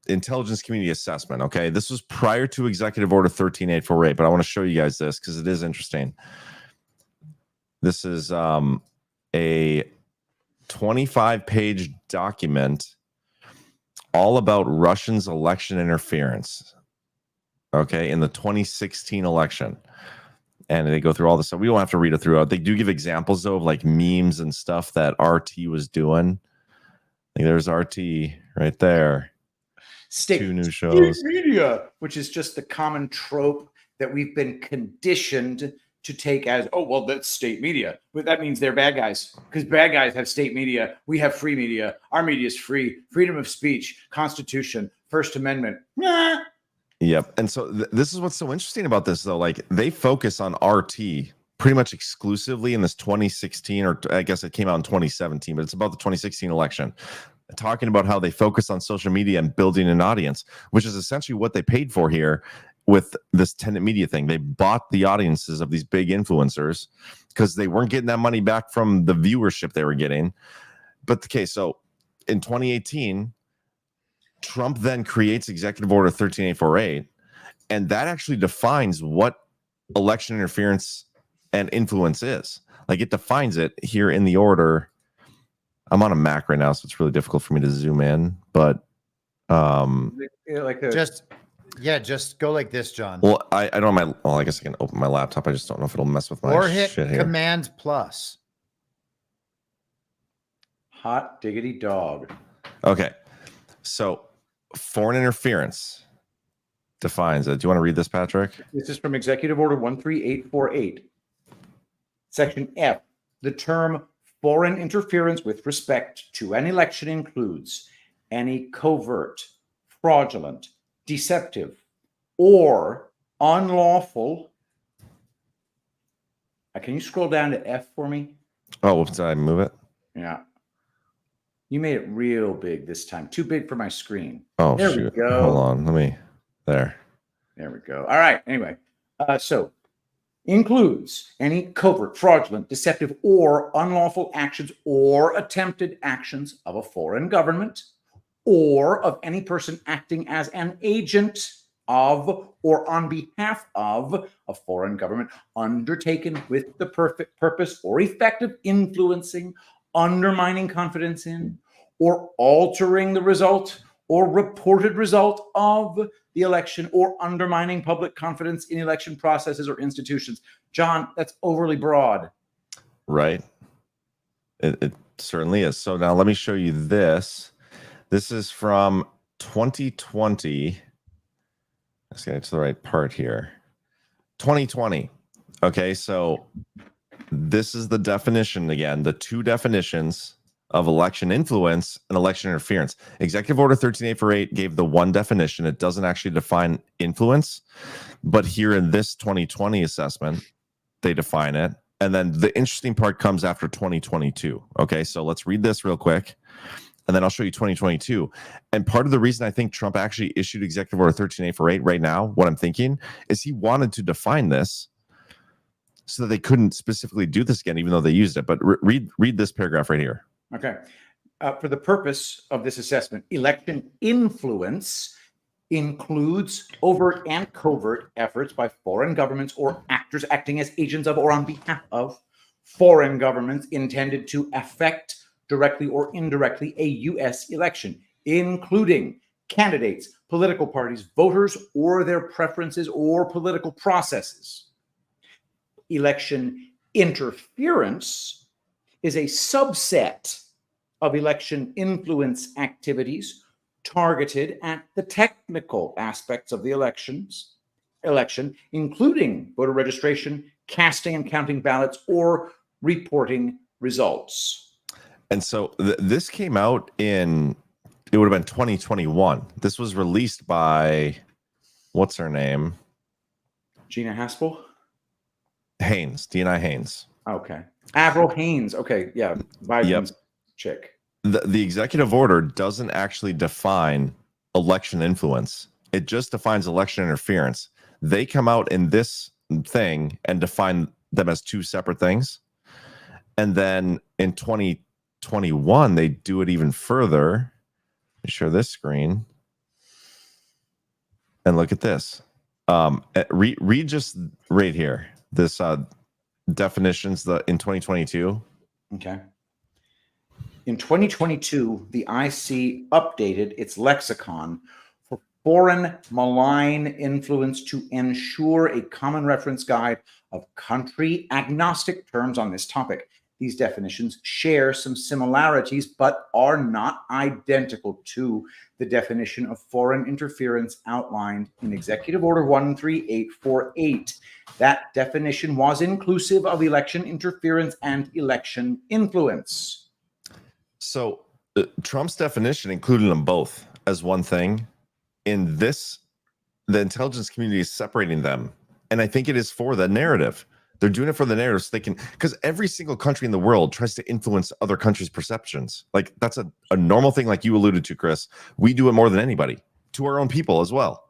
intelligence community assessment. Okay, this was prior to Executive Order 13848, but I want to show you guys this because it is interesting. This is a 25-page document all about Russians' election interference. Okay, in the 2016 election. And they go through all this stuff. We don't have to read it throughout. They do give examples, though, of like memes and stuff that RT was doing. Like there's RT right there. Two new shows. State media, which is just the common trope that we've been conditioned to take as, oh, well, that's state media. But that means they're bad guys, because bad guys have state media. We have free media. Our media is free. Freedom of speech, Constitution, First Amendment. Nah. Yep. And so this is what's so interesting about this, though. Like they focus on RT pretty much exclusively in this 2016, or I guess it came out in 2017, but it's about the 2016 election, talking about how they focus on social media and building an audience, which is essentially what they paid for here with this tenant media thing. They bought the audiences of these big influencers because they weren't getting that money back from the viewership they were getting. But okay, so in 2018, Trump then creates Executive Order 13848, and that actually defines what election interference and influence is. Like it defines it here in the order. I'm on a Mac right now, so it's really difficult for me to zoom in, but just go like this, John. Well, I don't have I guess I can open my laptop. I just don't know if it'll mess with my or hit shit here. Command plus. Hot diggity dog. Okay. So foreign interference defines it. Do you want to read this, Patrick? This is from Executive Order 13848. Section F. The term Foreign interference with respect to an election includes any covert, fraudulent, deceptive, or unlawful. Can you scroll down to F for me? Oh, did I move it? Yeah. You made it real big this time. Too big for my screen. Oh, there shoot. we go. Hold on. There we go. All right. Anyway, so includes any covert, fraudulent, deceptive, or unlawful actions or attempted actions of a foreign government or of any person acting as an agent of or on behalf of a foreign government undertaken with the perfect purpose or effect of influencing, undermining confidence in, or altering the result or reported result of the election, or undermining public confidence in election processes or institutions. John, that's overly broad. Right. It certainly is. So now let me show you this. This is from 2020. Let's get to the right part here. 2020. Okay, so this is the definition again, the two definitions of election influence and election interference. Executive Order 13.848 gave the one definition. It doesn't actually define influence, but here in this 2020 assessment, they define it. And then the interesting part comes after 2022. Okay, so let's read this real quick, and then I'll show you 2022. And part of the reason I think Trump actually issued Executive Order 13.848 right now, what I'm thinking, is he wanted to define this so that they couldn't specifically do this again, even though they used it. But read this paragraph right here. Okay. For the purpose of this assessment, election influence includes overt and covert efforts by foreign governments or actors acting as agents of or on behalf of foreign governments intended to affect directly or indirectly a U.S. election, including candidates, political parties, voters, or their preferences or political processes. Election interference is a subset of election influence activities targeted at the technical aspects of the election, including voter registration, casting and counting ballots, or reporting results. And so this came out it would have been 2021. This was released by, what's her name? Gina Haspel? Haynes, DNI Haynes. Okay. Avril Haines. Okay. Yeah. Biden's chick. The executive order doesn't actually define election influence. It just defines election interference. They come out in this thing and define them as two separate things. And then in 2021, they do it even further. Let me share this screen. And look at this. Read just right here. This definitions in 2022. Okay. In 2022, the IC updated its lexicon for foreign malign influence to ensure a common reference guide of country agnostic terms on this topic. These definitions share some similarities, but are not identical to the definition of foreign interference outlined in Executive Order 13848. That definition was inclusive of election interference and election influence. So Trump's definition included them both as one thing. In this, the intelligence community is separating them. And I think it is for the narrative. They're doing it for the narrative so they can, because every single country in the world tries to influence other countries' perceptions. Like that's a normal thing, like you alluded to, Chris. We do it more than anybody to our own people as well.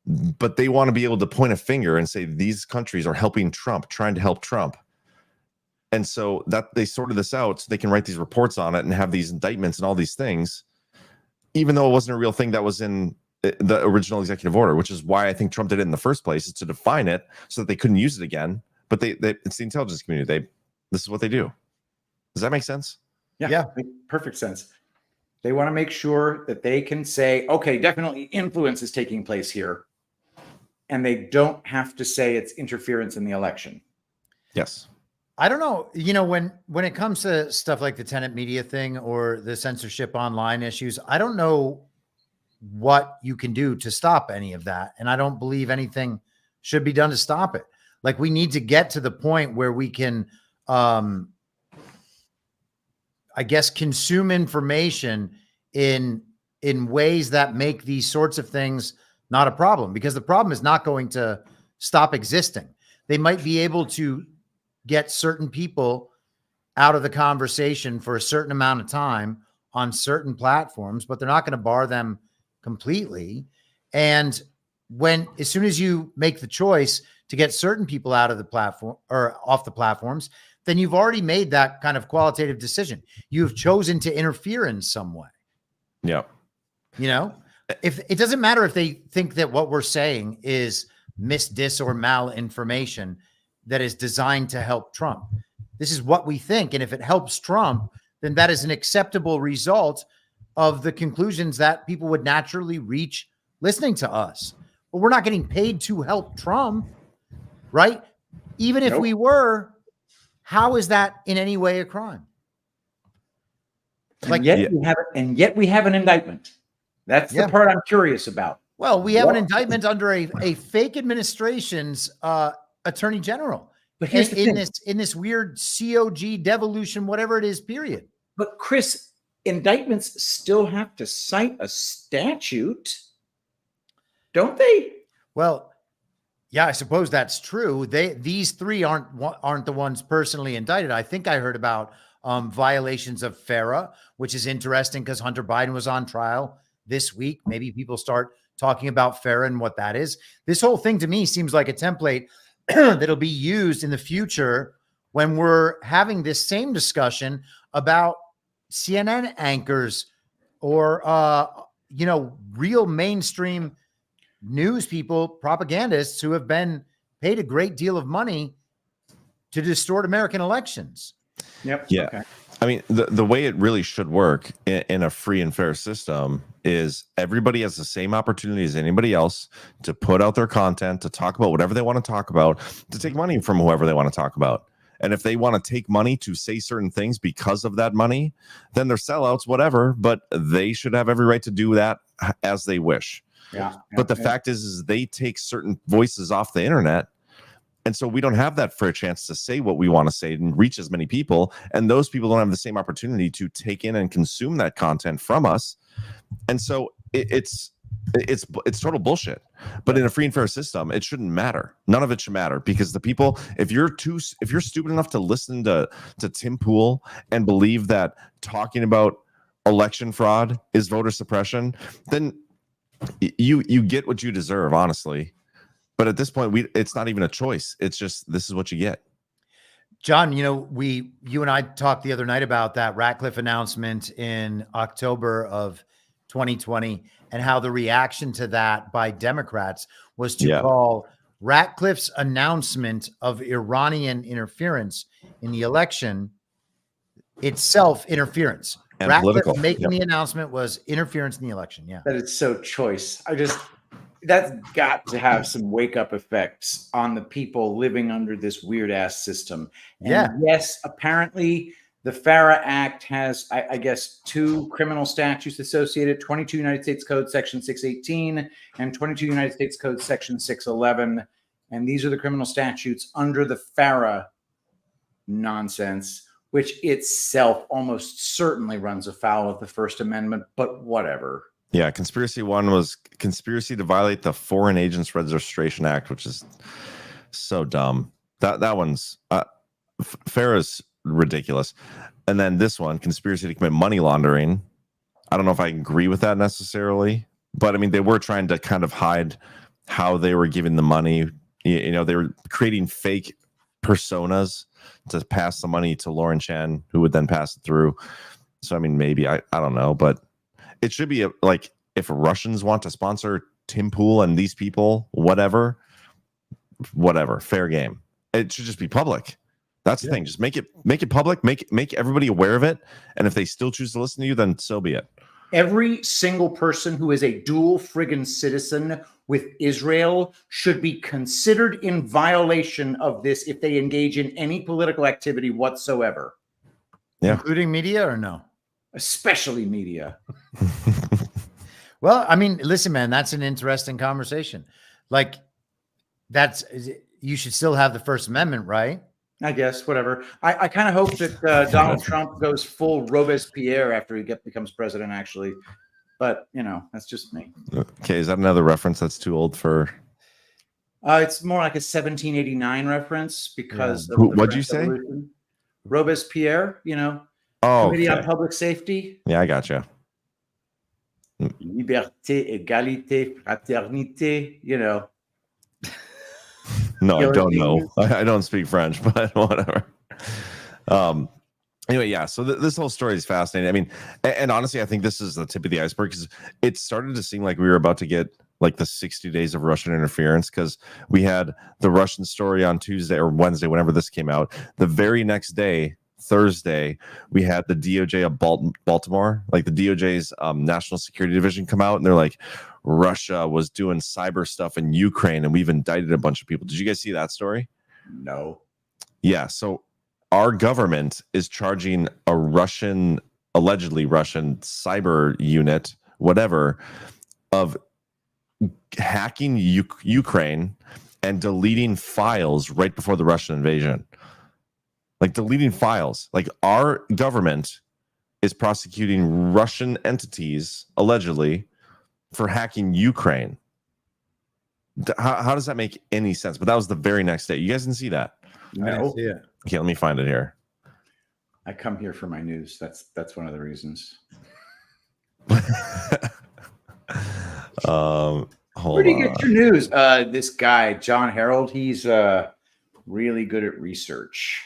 But they want to be able to point a finger and say these countries are helping Trump, trying to help Trump. And so that they sorted this out so they can write these reports on it and have these indictments and all these things, even though it wasn't a real thing that was in the original executive order, which is why I think Trump did it in the first place, is to define it so that they couldn't use it again. But it's the intelligence community. This is what they do. Does that make sense? Yeah, perfect sense. They want to make sure that they can say, okay, definitely influence is taking place here. And they don't have to say it's interference in the election. Yes. I don't know. You know, when it comes to stuff like the tenant media thing or the censorship online issues, I don't know what you can do to stop any of that. And I don't believe anything should be done to stop it. Like we need to get to the point where we can I guess, consume information in ways that make these sorts of things not a problem, because the problem is not going to stop existing. They might be able to get certain people out of the conversation for a certain amount of time on certain platforms, but they're not going to bar them completely. And as soon as you make the choice to get certain people out of the platform or off the platforms, then you've already made that kind of qualitative decision. You've chosen to interfere in some way. Yeah. If it doesn't matter if they think that what we're saying is dis or malinformation that is designed to help Trump. This is what we think. And if it helps Trump, then that is an acceptable result of the conclusions that people would naturally reach listening to us. But we're not getting paid to help Trump, right? Even if we were, how is that in any way a crime? And yet we have an indictment. That's the part I'm curious about. Well, we have an indictment under a fake administration's attorney general. But here's the thing. In this weird COG devolution, whatever it is, period. But Chris, indictments still have to cite a statute, don't they? Well, yeah, I suppose that's true. These three aren't the ones personally indicted. I think I heard about violations of FARA, which is interesting because Hunter Biden was on trial this week. Maybe people start talking about FARA and what that is. This whole thing to me seems like a template that'll be used in the future when we're having this same discussion about CNN anchors or, real mainstream news people, propagandists who have been paid a great deal of money to distort American elections. Yep. Yeah. Okay. I mean, the way it really should work in a free and fair system is everybody has the same opportunity as anybody else to put out their content, to talk about whatever they want to talk about, to take money from whoever they want to talk about. And if they want to take money to say certain things because of that money, then they're sellouts, whatever, but they should have every right to do that as they wish. Yeah. But the fact is they take certain voices off the internet. And so we don't have that fair chance to say what we want to say and reach as many people. And those people don't have the same opportunity to take in and consume that content from us. And so it's total bullshit. But in a free and fair system, it shouldn't matter. None of it should matter, because the people, if you're stupid enough to listen to Tim Pool and believe that talking about election fraud is voter suppression, then you get what you deserve, honestly. But at this point, it's not even a choice. It's just, this is what you get. John, you and I talked the other night about that Ratcliffe announcement in October of 2020 and how the reaction to that by Democrats was to call Ratcliffe's announcement of Iranian interference in the election itself interference. And Ratcliffe political. making the announcement was interference in the election. Yeah. That it's so choice. That's got to have some wake up effects on the people living under this weird ass system. And yes, apparently the Farah Act has, I guess, 2 criminal statutes associated: 22 United States Code Section 618 and 22 United States Code Section 611. And these are the criminal statutes under the Farah nonsense, which itself almost certainly runs afoul of the First Amendment, but whatever. Yeah, conspiracy 1 was conspiracy to violate the Foreign Agents Registration Act, which is so dumb. That one's Farah's ridiculous. And then this one, conspiracy to commit money laundering. I don't know if I agree with that necessarily, but I mean, they were trying to kind of hide how they were giving the money. They were creating fake personas to pass the money to Lauren Chen, who would then pass it through. So, I mean, maybe I don't know, but it should be like, if Russians want to sponsor Tim Pool and these people, whatever, fair game. It should just be public. That's the thing. Just make it public, make everybody aware of it. And if they still choose to listen to you, then so be it. Every single person who is a dual friggin' citizen with Israel should be considered in violation of this if they engage in any political activity whatsoever. Yeah. Including media or no? Especially media. Well, I mean, listen, man, that's an interesting conversation. Like, you should still have the First Amendment, right? I guess, whatever. I kind of hope that Donald Trump goes full Robespierre after he becomes president, actually. But, that's just me. Okay, is that another reference that's too old for? It's more like a 1789 reference because of What'd you say? Revolution. Robespierre, Committee on Public Safety. Yeah, I gotcha. Liberté, égalité, fraternité, No, I don't know. I don't speak French, but whatever. Anyway, yeah. So this whole story is fascinating. I mean, and honestly, I think this is the tip of the iceberg because it started to seem like we were about to get like the 60 days of Russian interference because we had the Russian story on Tuesday or Wednesday, whenever this came out. The very next day, Thursday, we had the DOJ of Baltimore, like the DOJ's National Security Division, come out and they're like, Russia was doing cyber stuff in Ukraine and we've indicted a bunch of people. Did you guys see that story? No. Yeah. So our government is charging a allegedly Russian cyber unit, whatever, of hacking Ukraine and deleting files right before the Russian invasion. Like deleting files. Like our government is prosecuting Russian entities, allegedly, for hacking Ukraine. How does that make any sense? But that was the very next day. You guys didn't see that? No. I didn't see it. Okay, let me find it here. I come here for my news. That's one of the reasons. Where do you get your news? This guy, John Harold, he's really good at research.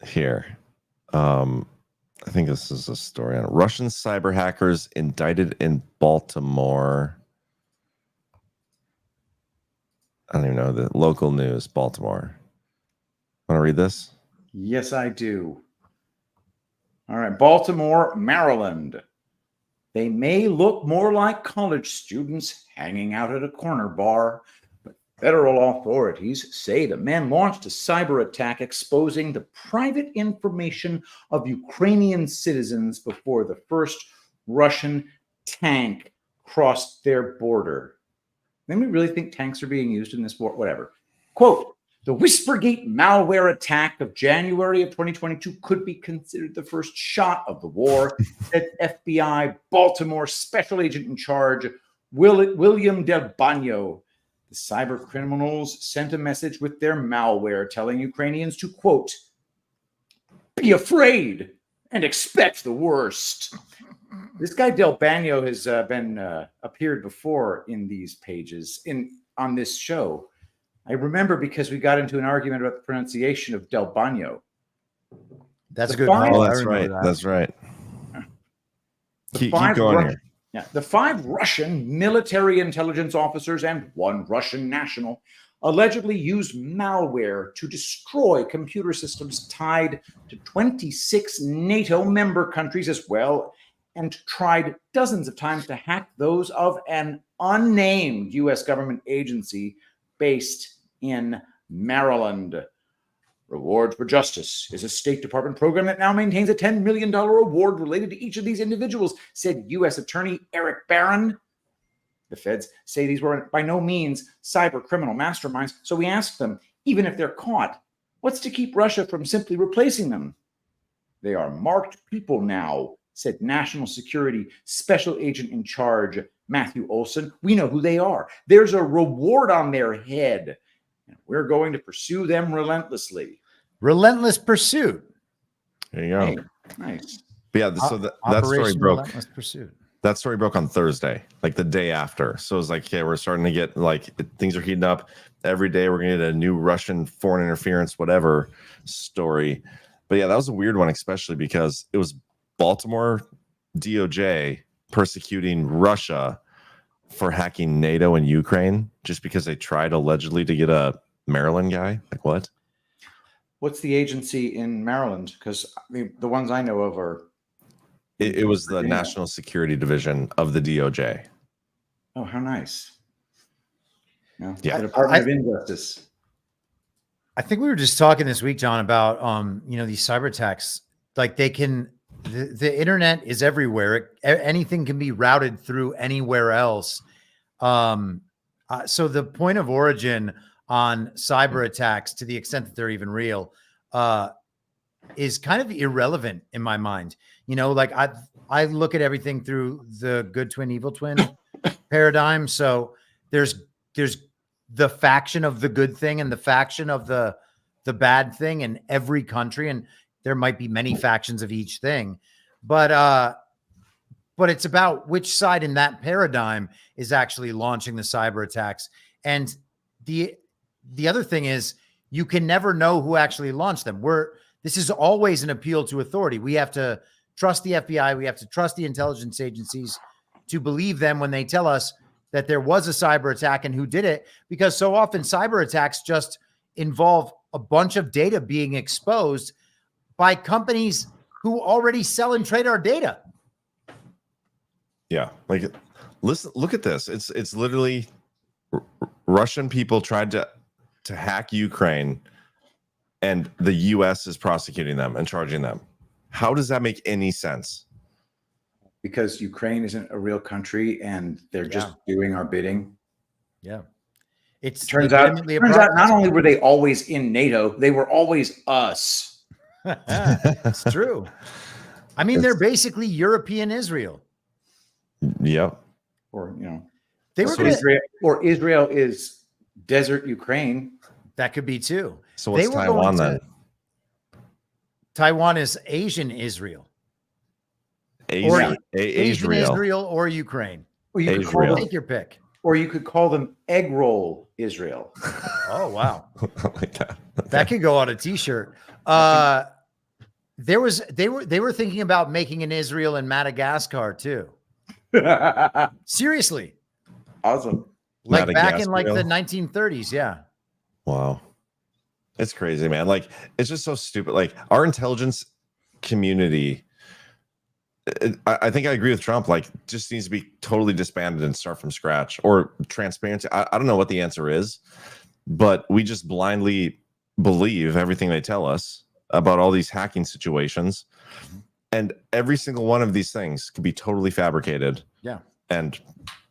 Here. I think this is a story on Russian cyber hackers indicted in Baltimore. I don't even know the local news, Baltimore. Want to read this? Yes, I do. All right. Baltimore, Maryland. They may look more like college students hanging out at a corner bar, but federal authorities say the men launched a cyber attack exposing the private information of Ukrainian citizens before the first Russian tank crossed their border. Then we really think tanks are being used in this war? Whatever. Quote, the Whispergate malware attack of January of 2022 could be considered the first shot of the war, said FBI Baltimore special agent in charge, William Del Bagno. The cyber criminals sent a message with their malware telling Ukrainians to, quote, be afraid and expect the worst. This guy Del Bagno has appeared before in these pages on this show. I remember because we got into an argument about the pronunciation of Del Bagno. That's a good. Oh, that's right. That's right. Keep going here. Yeah, the 5 Russian military intelligence officers and 1 Russian national allegedly used malware to destroy computer systems tied to 26 NATO member countries as well, and tried dozens of times to hack those of an unnamed U.S. government agency based in Maryland. Reward for Justice is a State Department program that now maintains a $10 million award related to each of these individuals, said U.S. Attorney Eric Barron. The feds say these were by no means cyber criminal masterminds, so we asked them, even if they're caught, what's to keep Russia from simply replacing them? They are marked people now, said National Security Special Agent in Charge Matthew Olson. We know who they are. There's a reward on their head, and we're going to pursue them relentlessly. Relentless pursuit. There you go. Hey, nice. But yeah, so that story broke. Relentless pursuit. That story broke on Thursday, like the day after. So it was like, okay, we're starting to get like things are heating up. Every day we're going to get a new Russian foreign interference, whatever story. But yeah, that was a weird one, especially because it was Baltimore DOJ persecuting Russia for hacking NATO and Ukraine just because they tried allegedly to get a Maryland guy. Like what? What's the agency in Maryland? Because the ones I know of are. It was the National Security Division of the DOJ. Oh, how nice. Yeah. The Department of Injustice. I think we were just talking this week, John, about these cyber attacks. Like they can, the internet is everywhere. Anything can be routed through anywhere else. So the point of origin on cyber attacks, to the extent that they're even real, is kind of irrelevant in my mind. You know, like I look at everything through the good twin, evil twin paradigm. So there's the faction of the good thing and the faction of the bad thing in every country, and there might be many factions of each thing, but it's about which side in that paradigm is actually launching the cyber attacks. And the other thing is, you can never know who actually launched them. This is always an appeal to authority. We have to trust the FBI. We have to trust the intelligence agencies to believe them when they tell us that there was a cyber attack and who did it, because so often cyber attacks just involve a bunch of data being exposed by companies who already sell and trade our data. Yeah. Like, listen, look at this. It's literally Russian people tried to hack Ukraine, and the US is prosecuting them and charging them. How does that make any sense? Because Ukraine isn't a real country and they're just doing our bidding. Yeah. It turns out not only were they always in NATO, they were always us. It's true. I mean, they're basically European Israel. Yep. Or, you know, they were Israel is desert Ukraine. That could be too. So what's Taiwan then? Taiwan is Asian Israel. Asian Israel or Ukraine. Or you could take your pick. Or you could call them egg roll Israel. Oh, wow. Like that. Okay. That could go on a t-shirt. They were thinking about making an Israel in Madagascar too. Seriously. Awesome. Like back in like the 1930s. Yeah. Wow. It's crazy, man. Like, it's just so stupid. Like, our intelligence community, I think I agree with Trump, like, just needs to be totally disbanded and start from scratch, or transparency. I don't know what the answer is, but we just blindly believe everything they tell us about all these hacking situations. And every single one of these things could be totally fabricated. Yeah. And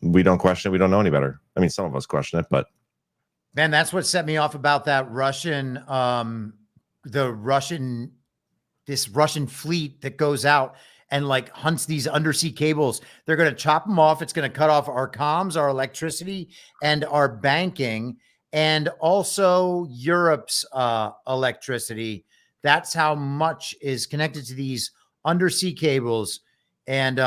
we don't question it. We don't know any better. I mean, some of us question it, but. Man, that's what set me off about that Russian fleet that goes out and like hunts these undersea cables. They're going to chop them off. It's going to cut off our comms, our electricity, and our banking, and also Europe's electricity. That's how much is connected to these undersea cables. And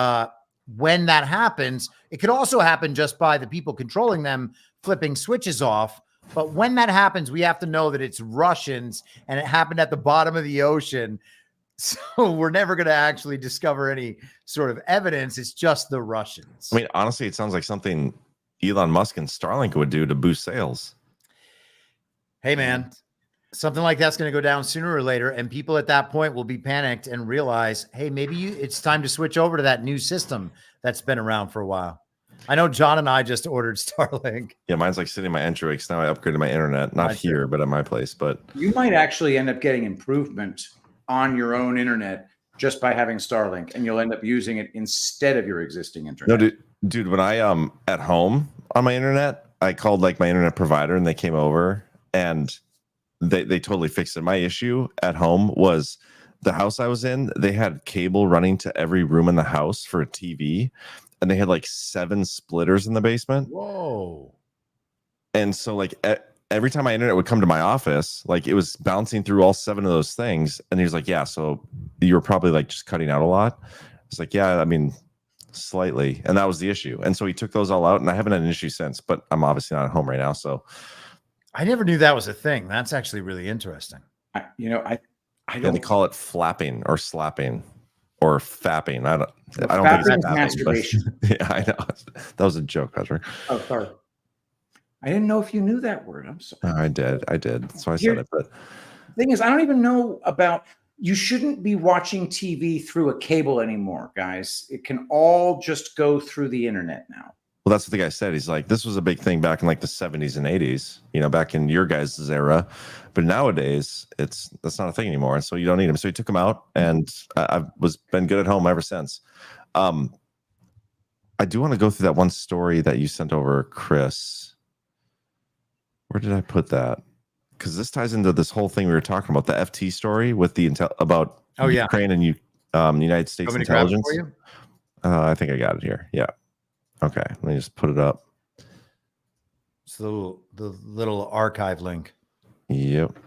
when that happens, it could also happen just by the people controlling them flipping switches off. But when that happens, we have to know that it's Russians and it happened at the bottom of the ocean. So we're never going to actually discover any sort of evidence. It's just the Russians. I mean, honestly, it sounds like something Elon Musk and Starlink would do to boost sales. Hey, man, something like that's going to go down sooner or later. And people at that point will be panicked and realize, hey, maybe it's time to switch over to that new system that's been around for a while. I know John and I just ordered Starlink. Yeah, mine's like sitting in my entry because now I upgraded my internet, not here, but at my place. But you might actually end up getting improvement on your own internet just by having Starlink, and you'll end up using it instead of your existing internet. No, dude, when I at home on my internet, I called like my internet provider and they came over and they totally fixed it. My issue at home was the house I was in, they had cable running to every room in the house for a TV. And they had like 7 splitters in the basement. Whoa. And so like every time my internet would come to my office, like it was bouncing through all 7 of those things. And he was like, yeah, so you were probably like just cutting out a lot. It's like, yeah, I mean, slightly. And that was the issue. And so he took those all out, and I haven't had an issue since, but I'm obviously not at home right now. So I never knew that was a thing. That's actually really interesting. I don't. Yeah, they call it flapping or slapping. Or fapping. I don't think it's masturbation. Yeah, I know. That was a joke, Patrick. Oh, sorry. I didn't know if you knew that word. I'm sorry. I did. So I said it. But the thing is, I don't even know about. You shouldn't be watching TV through a cable anymore, guys. It can all just go through the internet now. Well, that's what the guy said. He's like, this was a big thing back in like the 70s and 80s, you know, back in your guys' era. But nowadays, that's not a thing anymore. And so you don't need him. So he took him out, and I've been good at home ever since. I do want to go through that one story that you sent over, Chris. Where did I put that? Because this ties into this whole thing we were talking about, the FT story with the about Ukraine and the United States intelligence. For you? I think I got it here. Yeah. Okay. Let me just put it up. It's the little archive link. Yep.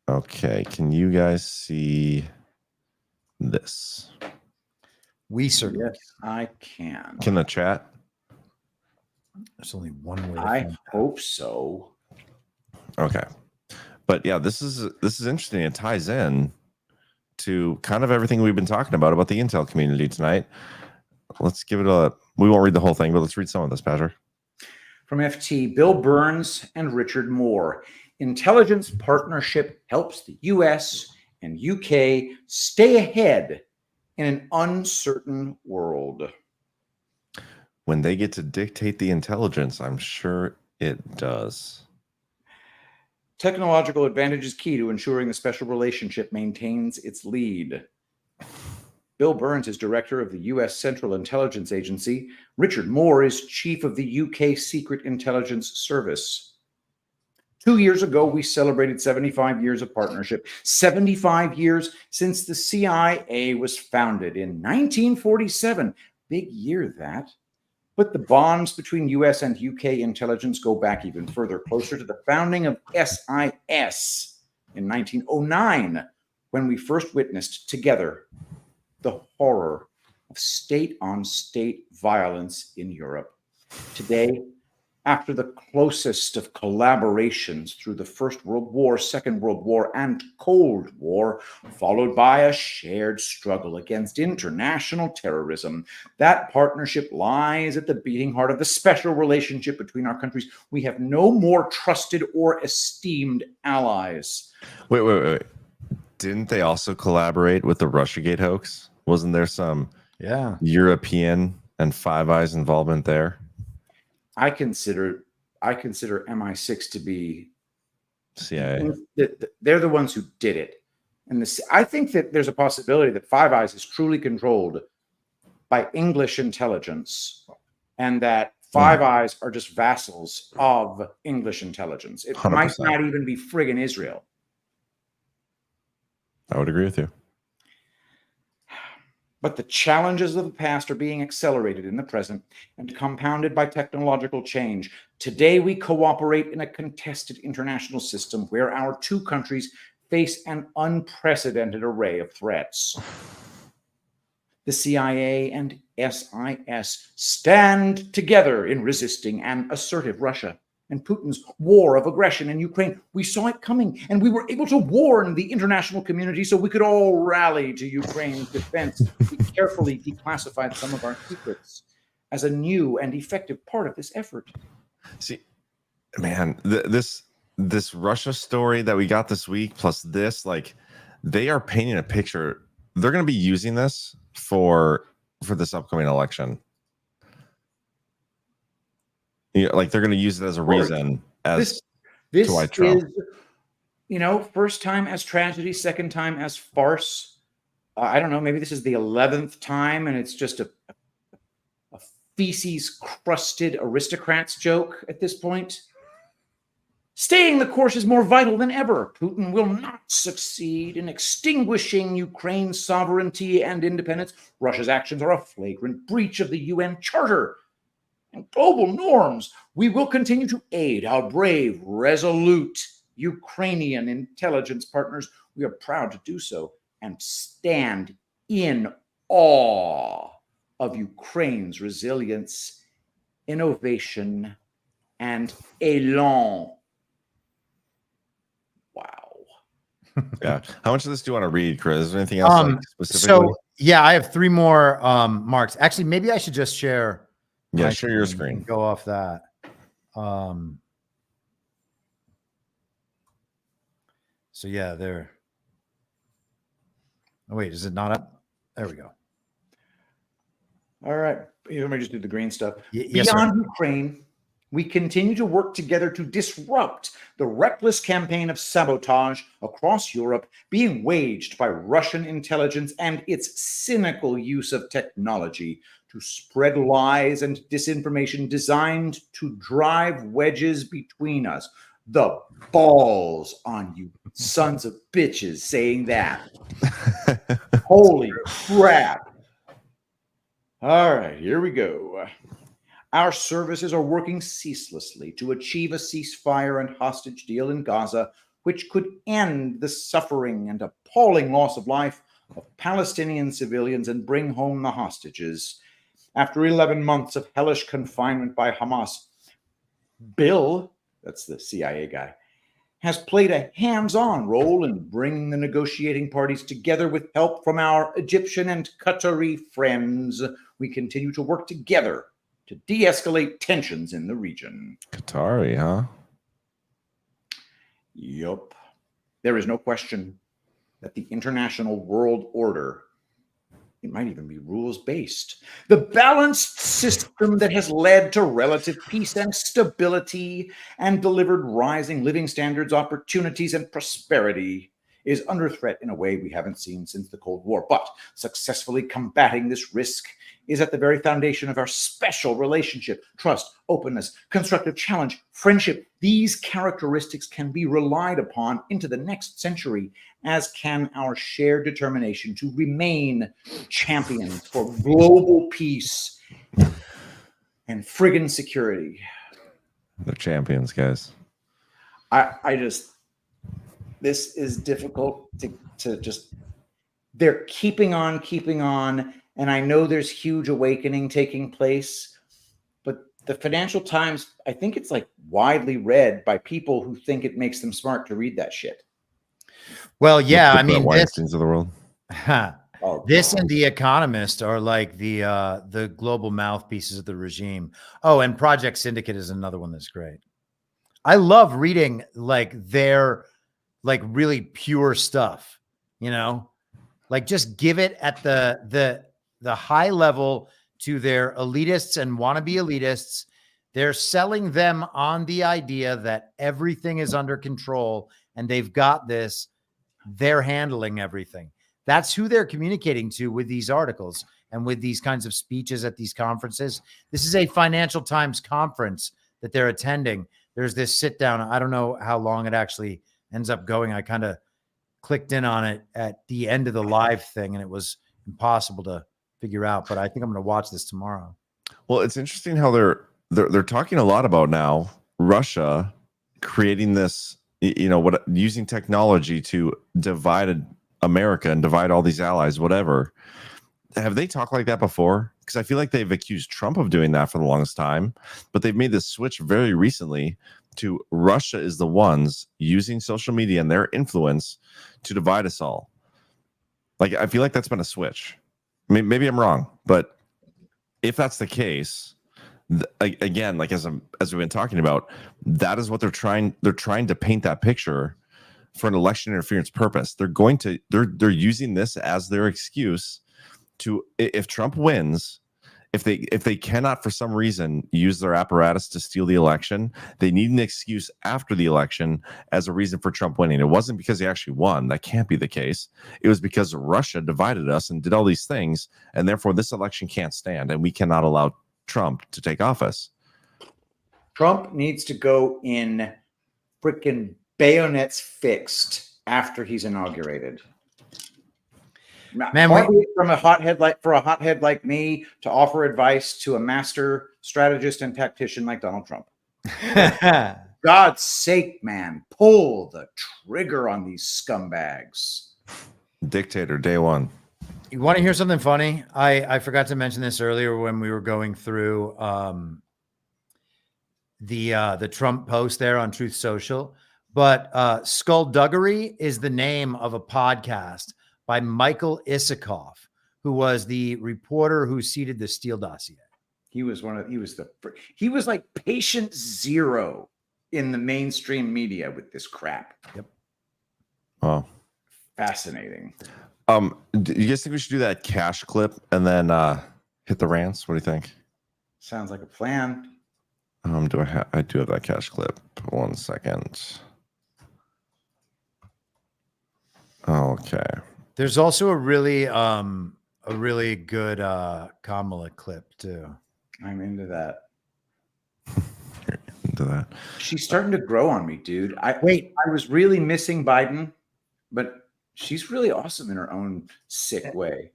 Okay. Can you guys see this? We certainly Yes, I can. Can the chat? There's only one way. I hope so. Okay. But yeah, this is interesting. It ties in to kind of everything we've been talking about the intel community tonight. Let's give it we won't read the whole thing, but let's read some of this, Patrick. From FT, Bill Burns and Richard Moore. Intelligence partnership helps the US and UK stay ahead in an uncertain world. When they get to dictate the intelligence, I'm sure it does. Technological advantage is key to ensuring the special relationship maintains its lead. Bill Burns is director of the U.S. Central Intelligence Agency. Richard Moore is chief of the UK Secret Intelligence Service. 2 years ago, we celebrated 75 years of partnership. 75 years since the CIA was founded in 1947. Big year, that. But the bonds between US and UK intelligence go back even further, closer to the founding of SIS in 1909, when we first witnessed together the horror of state-on-state violence in Europe. Today, after the closest of collaborations through the First World War, Second World War, and Cold War, followed by a shared struggle against international terrorism, that partnership lies at the beating heart of the special relationship between our countries. We have no more trusted or esteemed allies. Wait. Didn't they also collaborate with the Russiagate hoax? Wasn't there some European and Five Eyes involvement there? I consider MI6 to be CIA. They're the ones who did it. And I think that there's a possibility that Five Eyes is truly controlled by English intelligence, and that Five Eyes are just vassals of English intelligence. It 100%. might not even be friggin' Israel. I would agree with you. But the challenges of the past are being accelerated in the present and compounded by technological change. Today, we cooperate in a contested international system where our two countries face an unprecedented array of threats. The CIA and SIS stand together in resisting an assertive Russia and Putin's war of aggression in Ukraine. We saw it coming, and we were able to warn the international community so we could all rally to Ukraine's defense. We carefully declassified some of our secrets as a new and effective part of this effort. See, man, this Russia story that we got this week, plus this, like, they are painting a picture. They're going to be using this for this upcoming election. Yeah, like they're going to use it as a reason this to why Trump. Is, first time as tragedy, second time as farce. I don't know. Maybe this is the 11th time, and it's just a feces-crusted aristocrats joke at this point. Staying the course is more vital than ever. Putin will not succeed in extinguishing Ukraine's sovereignty and independence. Russia's actions are a flagrant breach of the UN Charter and global norms. We will continue to aid our brave, resolute Ukrainian intelligence partners. We are proud to do so and stand in awe of Ukraine's resilience, innovation, and elan. Wow. Yeah. How much of this do you want to read, Chris? Is there anything else specifically? So, yeah, I have three more marks. Actually, maybe I should just share. Yeah, share your screen. Go off that. So yeah, there. Oh wait, is it not up? There we go. All right. Let me just do the green stuff. Yes, Beyond sir. Ukraine, we continue to work together to disrupt the reckless campaign of sabotage across Europe being waged by Russian intelligence and its cynical use of technology to spread lies and disinformation designed to drive wedges between us. The balls on you sons of bitches saying that. Holy crap. All right, here we go. Our services are working ceaselessly to achieve a ceasefire and hostage deal in Gaza, which could end the suffering and appalling loss of life of Palestinian civilians and bring home the hostages. After 11 months of hellish confinement by Hamas, Bill, that's the CIA guy, has played a hands-on role in bringing the negotiating parties together with help from our Egyptian and Qatari friends. We continue to work together to de-escalate tensions in the region. Qatari, huh? Yup. There is no question that the international world order, it might even be rules-based, the balanced system that has led to relative peace and stability and delivered rising living standards, opportunities, and prosperity, is under threat in a way we haven't seen since the Cold War. But successfully combating this risk is at the very foundation of our special relationship. Trust, openness, constructive challenge, friendship. These characteristics can be relied upon into the next century, as can our shared determination to remain champions for global peace and friggin' security. They're champions, guys. I just, this is difficult to just, they're keeping on. And I know there's huge awakening taking place, but the Financial Times, I think it's like widely read by people who think it makes them smart to read that shit. Well, yeah, I mean, Weinsteins of the world. This and The Economist are like the global mouthpieces of the regime. Oh, and Project Syndicate is another one that's great. I love reading like their like really pure stuff, you know, like just give it at the high level to their elitists and wannabe elitists. They're selling them on the idea that everything is under control and they've got this. They're handling everything. That's who they're communicating to with these articles and with these kinds of speeches at these conferences. This is a Financial Times conference that they're attending. There's this sit down. I don't know how long it actually ends up going. I kind of clicked in on it at the end of the live thing and it was impossible to figure out, but I think I'm going to watch this tomorrow. Well, it's interesting how they're talking a lot about now Russia creating this, you know, what, using technology to divide America and divide all these allies, whatever. Have they talked like that before? Because I feel like they've accused Trump of doing that for the longest time, but they've made this switch very recently to Russia is the ones using social media and their influence to divide us all. Like, I feel like that's been a switch. Maybe I'm wrong, but if that's the case, again, like as we've been talking about, that is what they're trying to paint that picture for an election interference purpose. They're using this as their excuse to, if Trump wins, if they cannot for some reason use their apparatus to steal the election, they need an excuse after the election as a reason for Trump winning. It wasn't because he actually won. That can't be the case. It was because Russia divided us and did all these things, and therefore this election can't stand, and we cannot allow Trump to take office. Trump needs to go in freaking bayonets fixed after he's inaugurated. Man, from a hothead like me to offer advice to a master strategist and tactician like Donald Trump. God's sake, man, pull the trigger on these scumbags. Dictator, day one. You want to hear something funny? I forgot to mention this earlier when we were going through the Trump post there on Truth Social, but Skullduggery is the name of a podcast by Michael Isikoff, who was the reporter who seeded the Steele dossier. He was like patient zero in the mainstream media with this crap. Yep. Oh, fascinating. Do you guys think we should do that cash clip and then hit the rants? What do you think? Sounds like a plan. I do have that cash clip. 1 second. Okay. There's also a really good Kamala clip too. I'm into that. listen to that. She's starting to grow on me, dude. I was really missing Biden, but she's really awesome in her own sick way.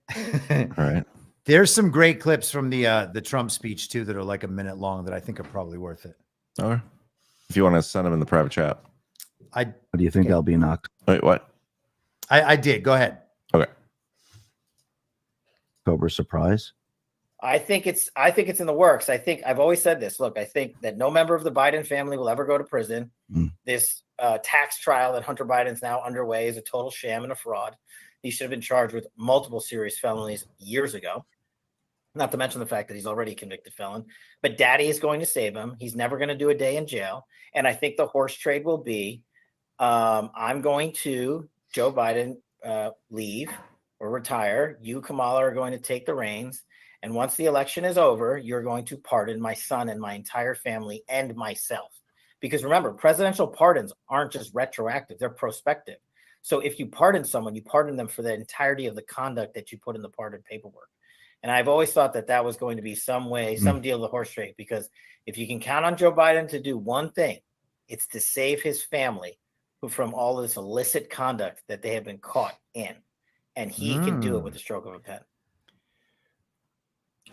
Right. There's some great clips from the Trump speech too that are like a minute long that I think are probably worth it. All right. If you want to send them in the private chat. What do you think, LB knocked? Wait, what? I did. Go ahead. Okay. October surprise. I think it's in the works. I've always said this. Look, I think that no member of the Biden family will ever go to prison. This tax trial that Hunter Biden's now underway is a total sham and a fraud. He should have been charged with multiple serious felonies years ago. Not to mention the fact that he's already a convicted felon. But Daddy is going to save him. He's never going to do a day in jail. And I think the horse trade will be, I'm going to, Joe Biden, leave or retire. You, Kamala, are going to take the reins. And once the election is over, you're going to pardon my son and my entire family and myself. Because remember, presidential pardons aren't just retroactive, they're prospective. So if you pardon someone, you pardon them for the entirety of the conduct that you put in the pardon paperwork. And I've always thought that that was going to be some way, some deal of the horse trade, because if you can count on Joe Biden to do one thing, it's to save his family from all this illicit conduct that they have been caught in. And he can do it with the stroke of a pen.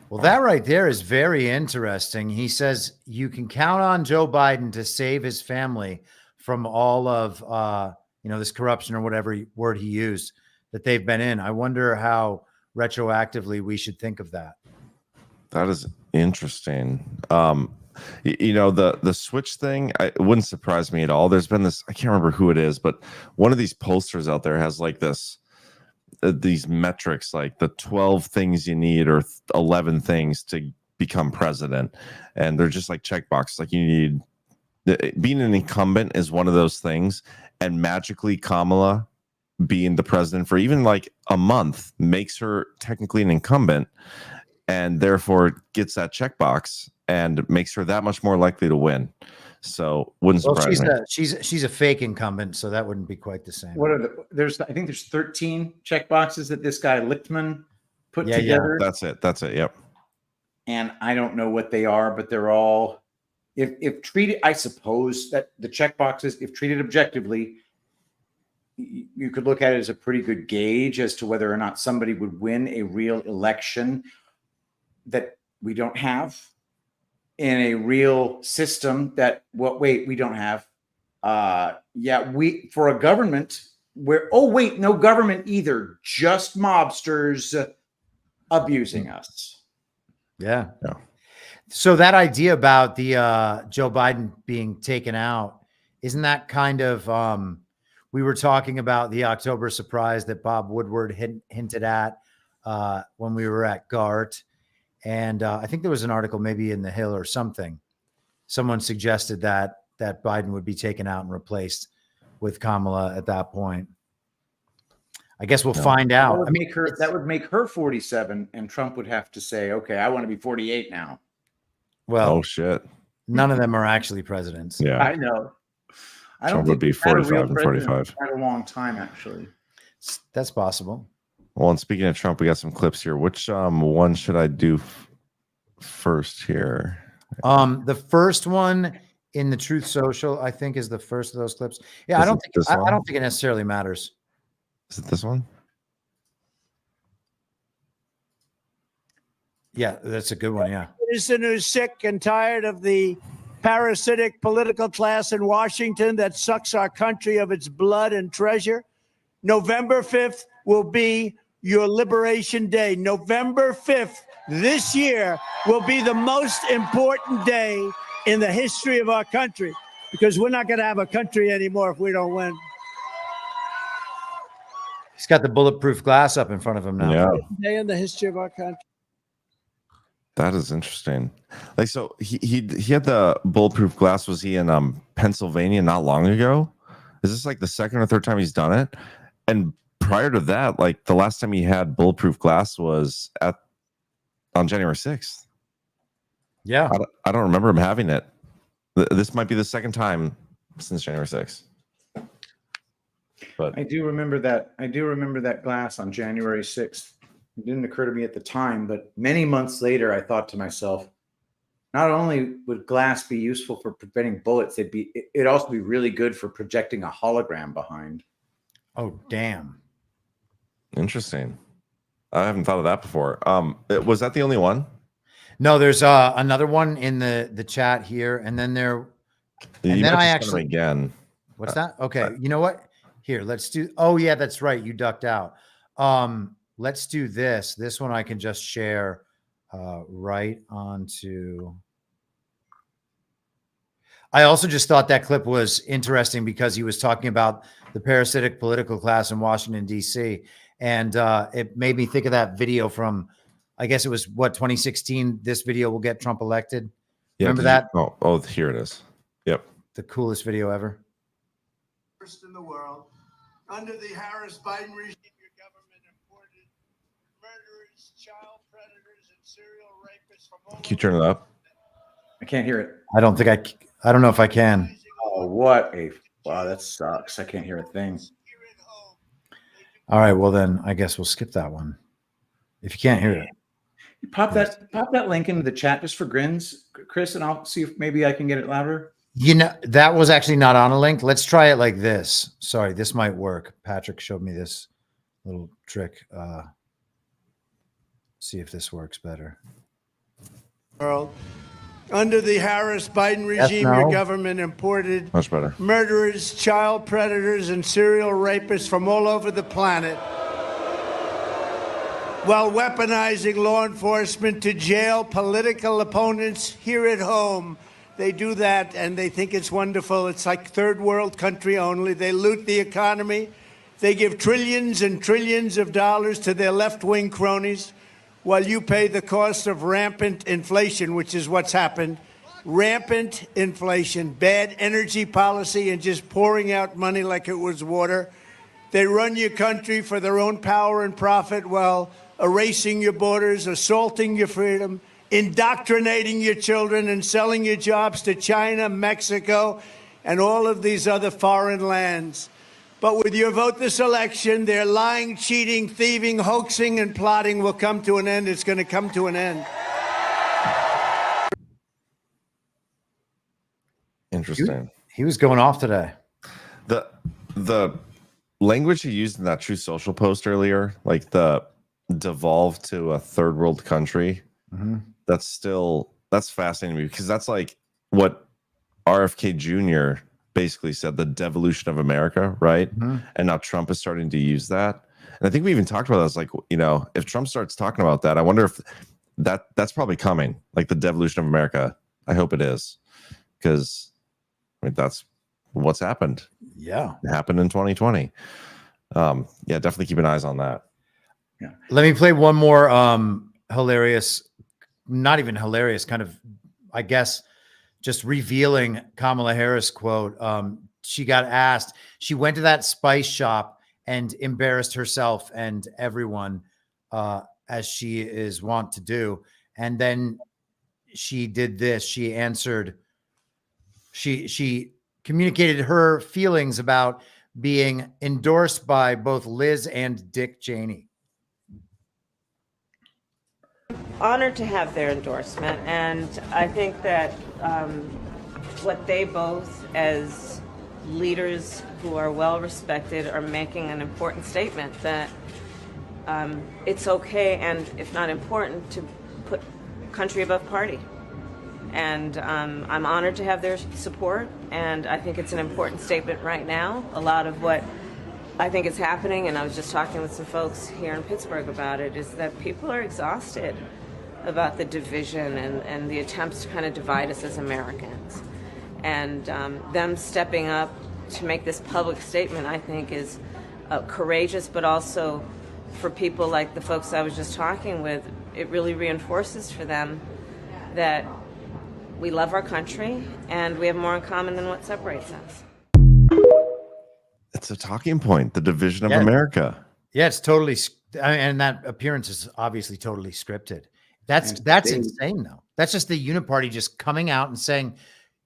Well, that right there is very interesting. He says you can count on Joe Biden to save his family from all of, this corruption or whatever word he used that they've been in. I wonder how retroactively we should think of that. That is interesting. The switch thing, it wouldn't surprise me at all. There's been this, I can't remember who it is, but one of these posters out there has like this, these metrics, like the 12 things you need or 11 things to become president. And they're just like checkboxes. Like you need, being an incumbent is one of those things. And magically Kamala being the president for even like a month makes her technically an incumbent and therefore gets that checkbox and makes her that much more likely to win. So wouldn't surprise me. She's a fake incumbent, so that wouldn't be quite the same. What are I think there's 13 check boxes that this guy Lichtman put together. Yeah, that's it. Yep. And I don't know what they are, but they're all, if treated, I suppose that the check boxes, if treated objectively, you could look at it as a pretty good gauge as to whether or not somebody would win a real election that we don't have in a real system that we don't have. We for a government where no government either, just mobsters abusing us. Yeah. So that idea about the Joe Biden being taken out, isn't that kind of we were talking about the October surprise that Bob Woodward hinted at when we were at GART. And I think there was an article maybe in The Hill or something. Someone suggested that Biden would be taken out and replaced with Kamala at that point. I guess we'll find out. That would make her 47, and Trump would have to say, okay, I want to be 48 now. Well, oh shit. None of them are actually presidents. Yeah. I know. I don't Trump would be 45 and 45. Quite a long time, actually. That's possible. Well, and speaking of Trump, we got some clips here. Which one should I do first here? The first one in the Truth Social, I think, is the first of those clips. Yeah, I don't think it necessarily matters. Is it this one? Yeah, that's a good one. Yeah. Citizen who's sick and tired of the parasitic political class in Washington that sucks our country of its blood and treasure. November 5th will be your liberation day. November 5th this year will be the most important day in the history of our country, because we're not going to have a country anymore if we don't win. He's got the bulletproof glass up in front of him now. Yeah. Day in the history of our country. That is interesting. Like, so he had the bulletproof glass. Was he in Pennsylvania not long ago? Is this like the second or third time he's done it? And prior to that, like the last time he had bulletproof glass was on January 6th. Yeah. I don't remember him having it. This might be the second time since January 6th. But I do remember that glass on January 6th. It didn't occur to me at the time, but many months later, I thought to myself, Not only would glass be useful for preventing bullets, it'd also be really good for projecting a hologram behind. Oh, damn. Interesting. I haven't thought of that before. Was that the only one? No, there's another one in the chat here, and then there. And then I actually again. What's that? Okay, you know what? Here, let's do. Oh yeah, that's right. You ducked out. Let's do this. This one I can just share right onto. I also just thought that clip was interesting because he was talking about the parasitic political class in Washington, D.C. And it made me think of that video from, I guess it was, 2016? This video will get Trump elected. Yeah, remember that? Oh, here it is. Yep. The coolest video ever. First in the world. Under the Harris-Biden regime, your government imported murderers, child predators, and serial rapists from all Can you turn it up? I can't hear it. I don't think I don't know if I can. Oh, wow, that sucks. I can't hear a thing. All right, well then I guess we'll skip that one. If you can't hear it. You pop that link into the chat just for grins, Chris, and I'll see if maybe I can get it louder. You know, that was actually not on a link. Let's try it like this. Sorry, this might work. Patrick showed me this little trick. See if this works better. World. Under the Harris-Biden regime, your government imported much better murderers, child predators, and serial rapists from all over the planet, while weaponizing law enforcement to jail political opponents here at home. They do that, and they think it's wonderful. It's like third world country only. They loot the economy. They give trillions and trillions of dollars to their left-wing cronies, while you pay the cost of rampant inflation, which is what's happened. Rampant inflation, bad energy policy, and just pouring out money like it was water. They run your country for their own power and profit while erasing your borders, assaulting your freedom, indoctrinating your children, and selling your jobs to China, Mexico, and all of these other foreign lands. But with your vote this election, their lying, cheating, thieving, hoaxing, and plotting will come to an end. It's going to come to an end. Interesting. He was going off today. The language he used in that True Social post earlier, like the devolve to a third world country, that's fascinating to me, because that's like what RFK Jr. basically said, the devolution of America, right? And now Trump is starting to use that. And I think we even talked about that. It's like, you know, if Trump starts talking about that, I wonder if that's probably coming, like the devolution of America. I hope it is, because I mean, that's what's happened. Yeah. It happened in 2020. Yeah, definitely keep an eyes on that. Yeah. Let me play one more hilarious, not even hilarious, kind of, I guess, just revealing Kamala Harris quote. She got asked, she went to that spice shop and embarrassed herself and everyone, as she is wont to do. And then she did this. She answered, she communicated her feelings about being endorsed by both Liz and Dick Cheney. Honored to have their endorsement, and I think that what they both, as leaders who are well respected, are making an important statement that it's okay, and if not important, to put country above party. And I'm honored to have their support, and I think it's an important statement right now. A lot of what I think is happening, and I was just talking with some folks here in Pittsburgh about it, is that people are exhausted about the division and the attempts to kind of divide us as Americans. And them stepping up to make this public statement, I think, is courageous, but also for people like the folks I was just talking with, it really reinforces for them that we love our country and we have more in common than what separates us. It's a talking point, the division of America. Yeah, it's totally, and that appearance is obviously totally scripted. That's insane, though. That's just the uniparty just coming out and saying,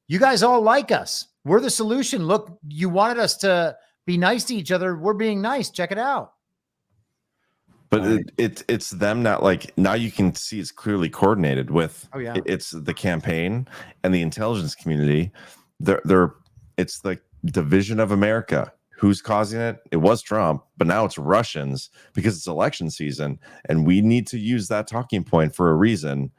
you guys all like us. We're the solution. Look, you wanted us to be nice to each other. We're being nice. Check it out. But it's them not like now you can see it's clearly coordinated with it's the campaign and the intelligence community. It's the division of America. Who's causing it? It was Trump, but now it's Russians because it's election season, and we need to use that talking point for a reason.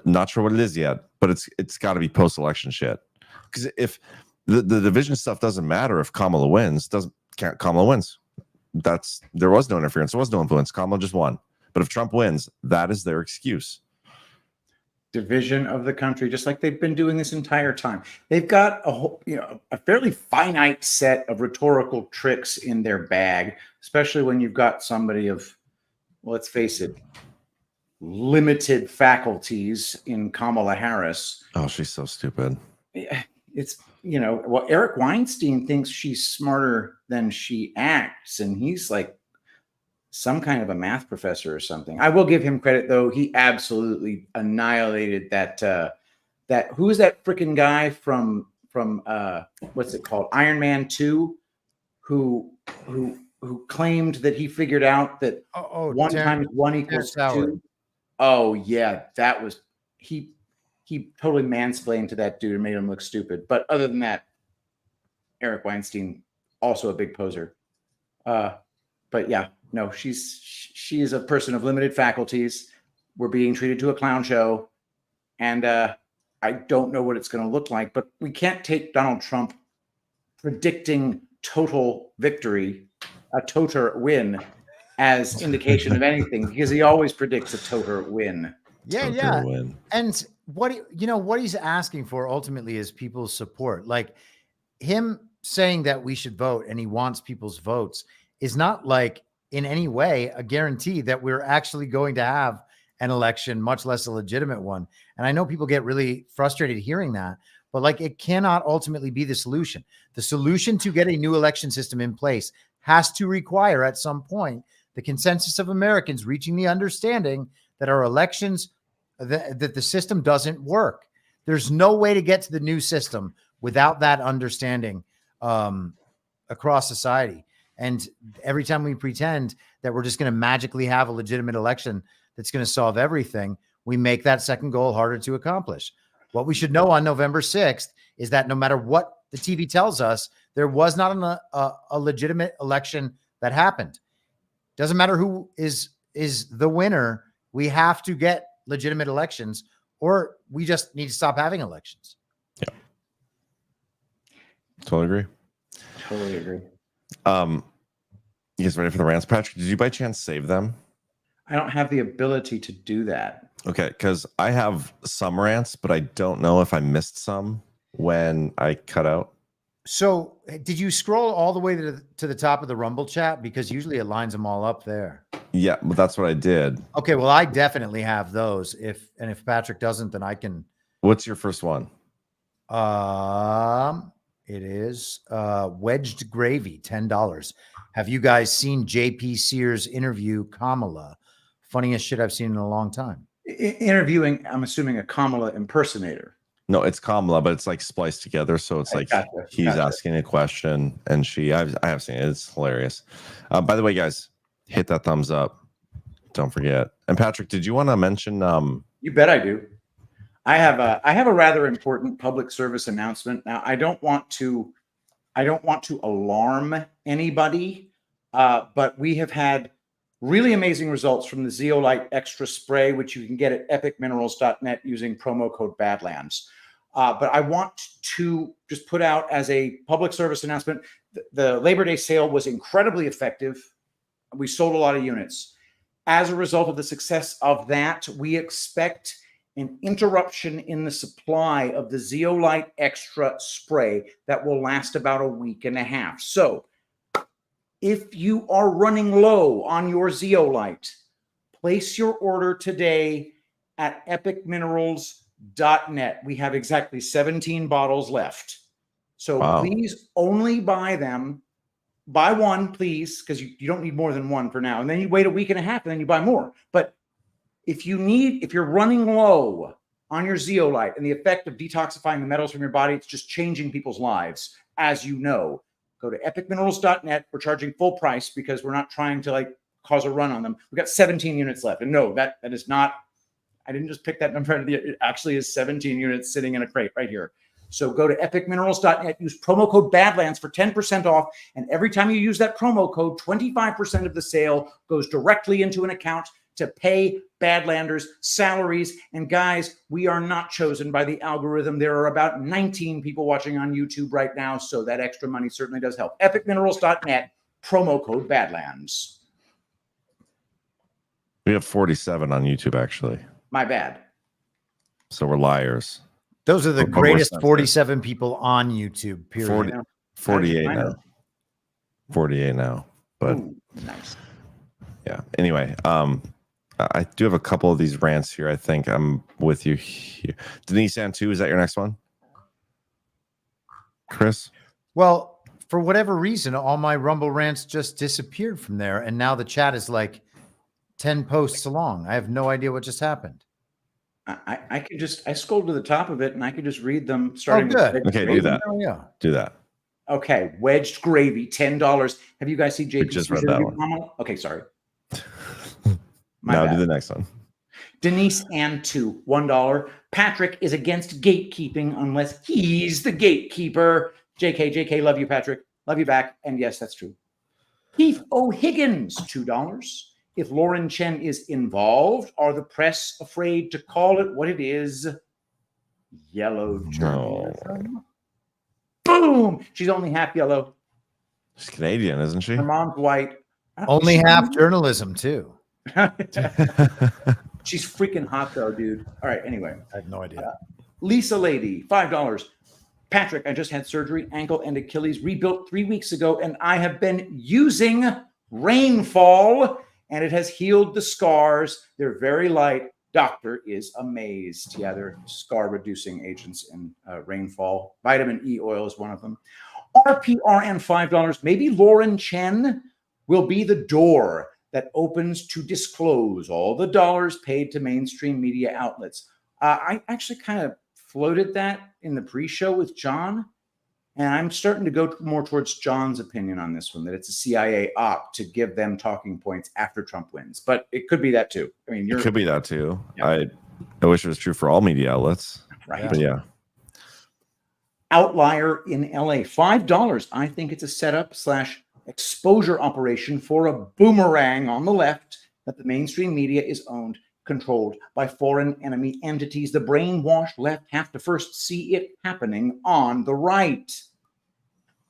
Not sure what it is yet, but it's got to be post-election shit. Because if the division stuff doesn't matter if Kamala wins, Kamala wins. There was no interference, there was no influence. Kamala just won. But if Trump wins, that is their excuse. Division of the country, just like they've been doing this entire time. They've got a fairly finite set of rhetorical tricks in their bag, especially when you've got somebody of, well, let's face it, limited faculties in Kamala Harris. Oh, she's so stupid. It's, well, Eric Weinstein thinks she's smarter than she acts, and he's like some kind of a math professor or something. I will give him credit, though. He absolutely annihilated that who is that freaking guy from what's it called? Iron Man 2, who claimed that he figured out that 1 times 1 equals 2. Oh yeah, that was he totally mansplained to that dude and made him look stupid. But other than that, Eric Weinstein, also a big poser. But yeah, no, she is a person of limited faculties. We're being treated to a clown show, and I don't know what it's going to look like. But we can't take Donald Trump predicting total victory, a total win, as indication of anything, because he always predicts a total win. Yeah. And what he's asking for ultimately is people's support. Like him saying that we should vote and he wants people's votes is not like in any way a guarantee that we're actually going to have an election, much less a legitimate one. And I know people get really frustrated hearing that, but like it cannot ultimately be the solution. The solution to get a new election system in place has to require at some point the consensus of Americans reaching the understanding that our elections, that the system doesn't work. There's no way to get to the new system without that understanding across society. And every time we pretend that we're just going to magically have a legitimate election that's going to solve everything, we make that second goal harder to accomplish. What we should know on November 6th is that no matter what the TV tells us, there was not a legitimate election that happened. Doesn't matter who is the winner. We have to get legitimate elections, or we just need to stop having elections. Yeah. Totally agree. You guys ready for the rants, Patrick? Did you by chance save them? I don't have the ability to do that. Okay, because I have some rants, but I don't know if I missed some when I cut out. So did you scroll all the way to the top of the Rumble chat? Because usually it lines them all up there. Yeah, but that's what I did. Okay, well, I definitely have those. If Patrick doesn't, then I can. What's your first one? It is Wedged Gravy, $10. Have you guys seen JP Sears interview Kamala? Funniest shit I've seen in a long time. Interviewing, I'm assuming, a Kamala impersonator. No, it's Kamala, but it's like spliced together. So it's like he's asking a question and I have seen it. It's hilarious. By the way, guys, hit that thumbs up. Don't forget. And Patrick, did you want to mention? You bet I do. I have a rather important public service announcement. Now, I don't want to alarm anybody, but we have had really amazing results from the Zeolite Extra Spray, which you can get at epicminerals.net using promo code Badlands. But I want to just put out as a public service announcement, the Labor Day sale was incredibly effective. We sold a lot of units. As a result of the success of that, we expect an interruption in the supply of the Zeolite Extra Spray that will last about a week and a half. So if you are running low on your Zeolite, place your order today at epicminerals.net. We have exactly 17 bottles left. So please only buy them. Buy one, please, because you don't need more than one for now. And then you wait a week and a half and then you buy more. But if you're running low on your Zeolite and the effect of detoxifying the metals from your body, it's just changing people's lives, as you know. Go to epicminerals.net. We're charging full price because we're not trying to like cause a run on them. We've got 17 units left. And no, that is not, I didn't just pick that number. It actually is 17 units sitting in a crate right here. So go to epicminerals.net, use promo code Badlands for 10% off. And every time you use that promo code, 25% of the sale goes directly into an account to pay Badlanders salaries. And guys, we are not chosen by the algorithm. There are about 19 people watching on YouTube right now. So that extra money certainly does help. epicminerals.net, promo code Badlands. We have 47 on YouTube, actually. My bad. So we're liars. Those are the Or greatest worse, 47 people on YouTube, period. 48 now. 48 now. But Ooh, nice. Yeah. Anyway, I do have a couple of these rants here. I think I'm with you here. Denise Antu, is that your next one? Chris? Well, for whatever reason, all my Rumble rants just disappeared from there. And now the chat is like 10 posts long. I have no idea what just happened. I could just, I scrolled to the top of it and I could just read them starting. good. With Okay, gravy. do that. Oh, yeah. Do that. Okay, wedged gravy, $10. Have you guys seen JP? just read that one. Okay, sorry. Now do the next one. Denise Antu, $1. Patrick is against gatekeeping unless he's the gatekeeper. JK, love you, Patrick. Love you back. And yes, that's true. Keith O'Higgins, $2. If Lauren Chen is involved, are the press afraid to call it what it is? Yellow journalism. Boom! She's only half yellow. She's Canadian, isn't she? Her mom's white. Only half journalism, too. She's freaking hot, though, dude. All right, anyway. I have no idea. Lisa Lady, $5. Patrick, I just had surgery, ankle and Achilles rebuilt 3 weeks ago, and I have been using Rainfall, and it has healed the scars. They're very light. Doctor is amazed. Yeah, they're scar-reducing agents in Rainfall. Vitamin E oil is one of them. RPRN, $5. Maybe Lauren Chen will be the door that opens to disclose all the dollars paid to mainstream media outlets. I actually kind of floated that in the pre-show with John, and I'm starting to go more towards John's opinion on this one, that it's a CIA op to give them talking points after Trump wins. But it could be that too. I mean, It could be that too. Yeah. I wish it was true for all media outlets. Right. But yeah. Outlier in LA, $5. I think it's a setup / exposure operation for a boomerang on the left that the mainstream media is owned, controlled by foreign enemy entities. The brainwashed left have to first see it happening on the right.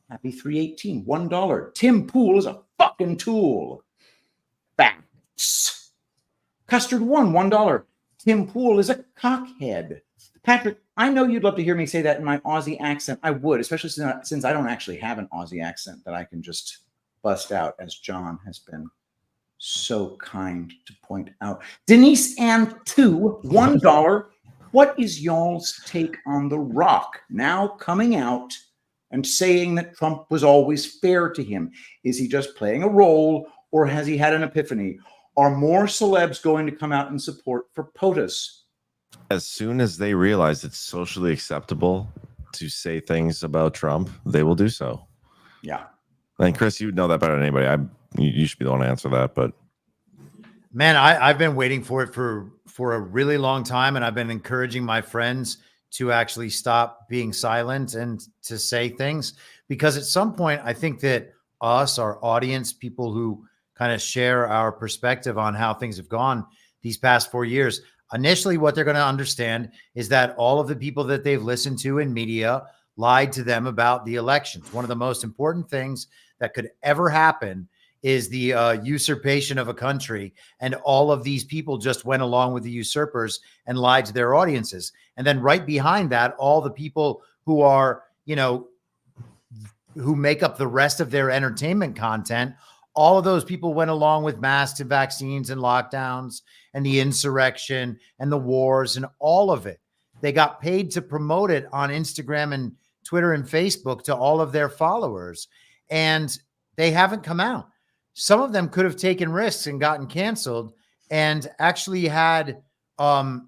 Happy 318, $1. Tim Pool is a fucking tool. Facts. Custard One, $1. Tim Pool is a cockhead. Patrick, I know you'd love to hear me say that in my Aussie accent. I would, especially since I don't actually have an Aussie accent that I can just bust out, as John has been so kind to point out. Denise Antu, $1. What is y'all's take on The Rock now coming out and saying that Trump was always fair to him? Is he just playing a role, or has he had an epiphany? Are more celebs going to come out in support for POTUS? As soon as they realize it's socially acceptable to say things about Trump, they will do so. Yeah. And Chris, you know that better than anybody. You should be the one to answer that, but Man, I've been waiting for it for a really long time, and I've been encouraging my friends to actually stop being silent and to say things, because at some point, I think that us, our audience, people who kind of share our perspective on how things have gone these past 4 years, initially what they're going to understand is that all of the people that they've listened to in media lied to them about the elections. One of the most important things that could ever happen is the usurpation of a country. And all of these people just went along with the usurpers and lied to their audiences. And then right behind that, all the people who are, who make up the rest of their entertainment content, all of those people went along with masks and vaccines and lockdowns and the insurrection and the wars and all of it. They got paid to promote it on Instagram and Twitter and Facebook to all of their followers. And they haven't come out. Some of them could have taken risks and gotten canceled and actually had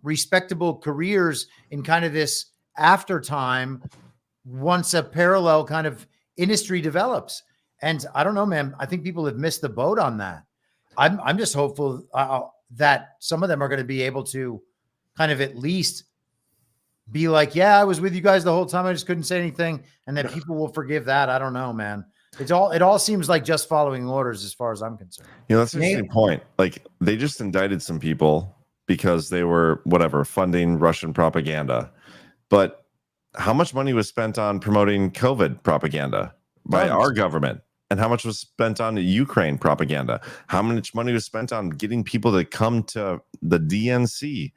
respectable careers in kind of this after time once a parallel kind of industry develops. And I don't know, man, I think people have missed the boat on that. I'm just hopeful that some of them are going to be able to kind of at least be like, yeah, I was with you guys the whole time. I just couldn't say anything. And that people will forgive that. I don't know, man. It all seems like just following orders as far as I'm concerned. That's an interesting point. Like, they just indicted some people because they were funding Russian propaganda. But how much money was spent on promoting COVID propaganda by our government? And how much was spent on Ukraine propaganda? How much money was spent on getting people to come to the DNC?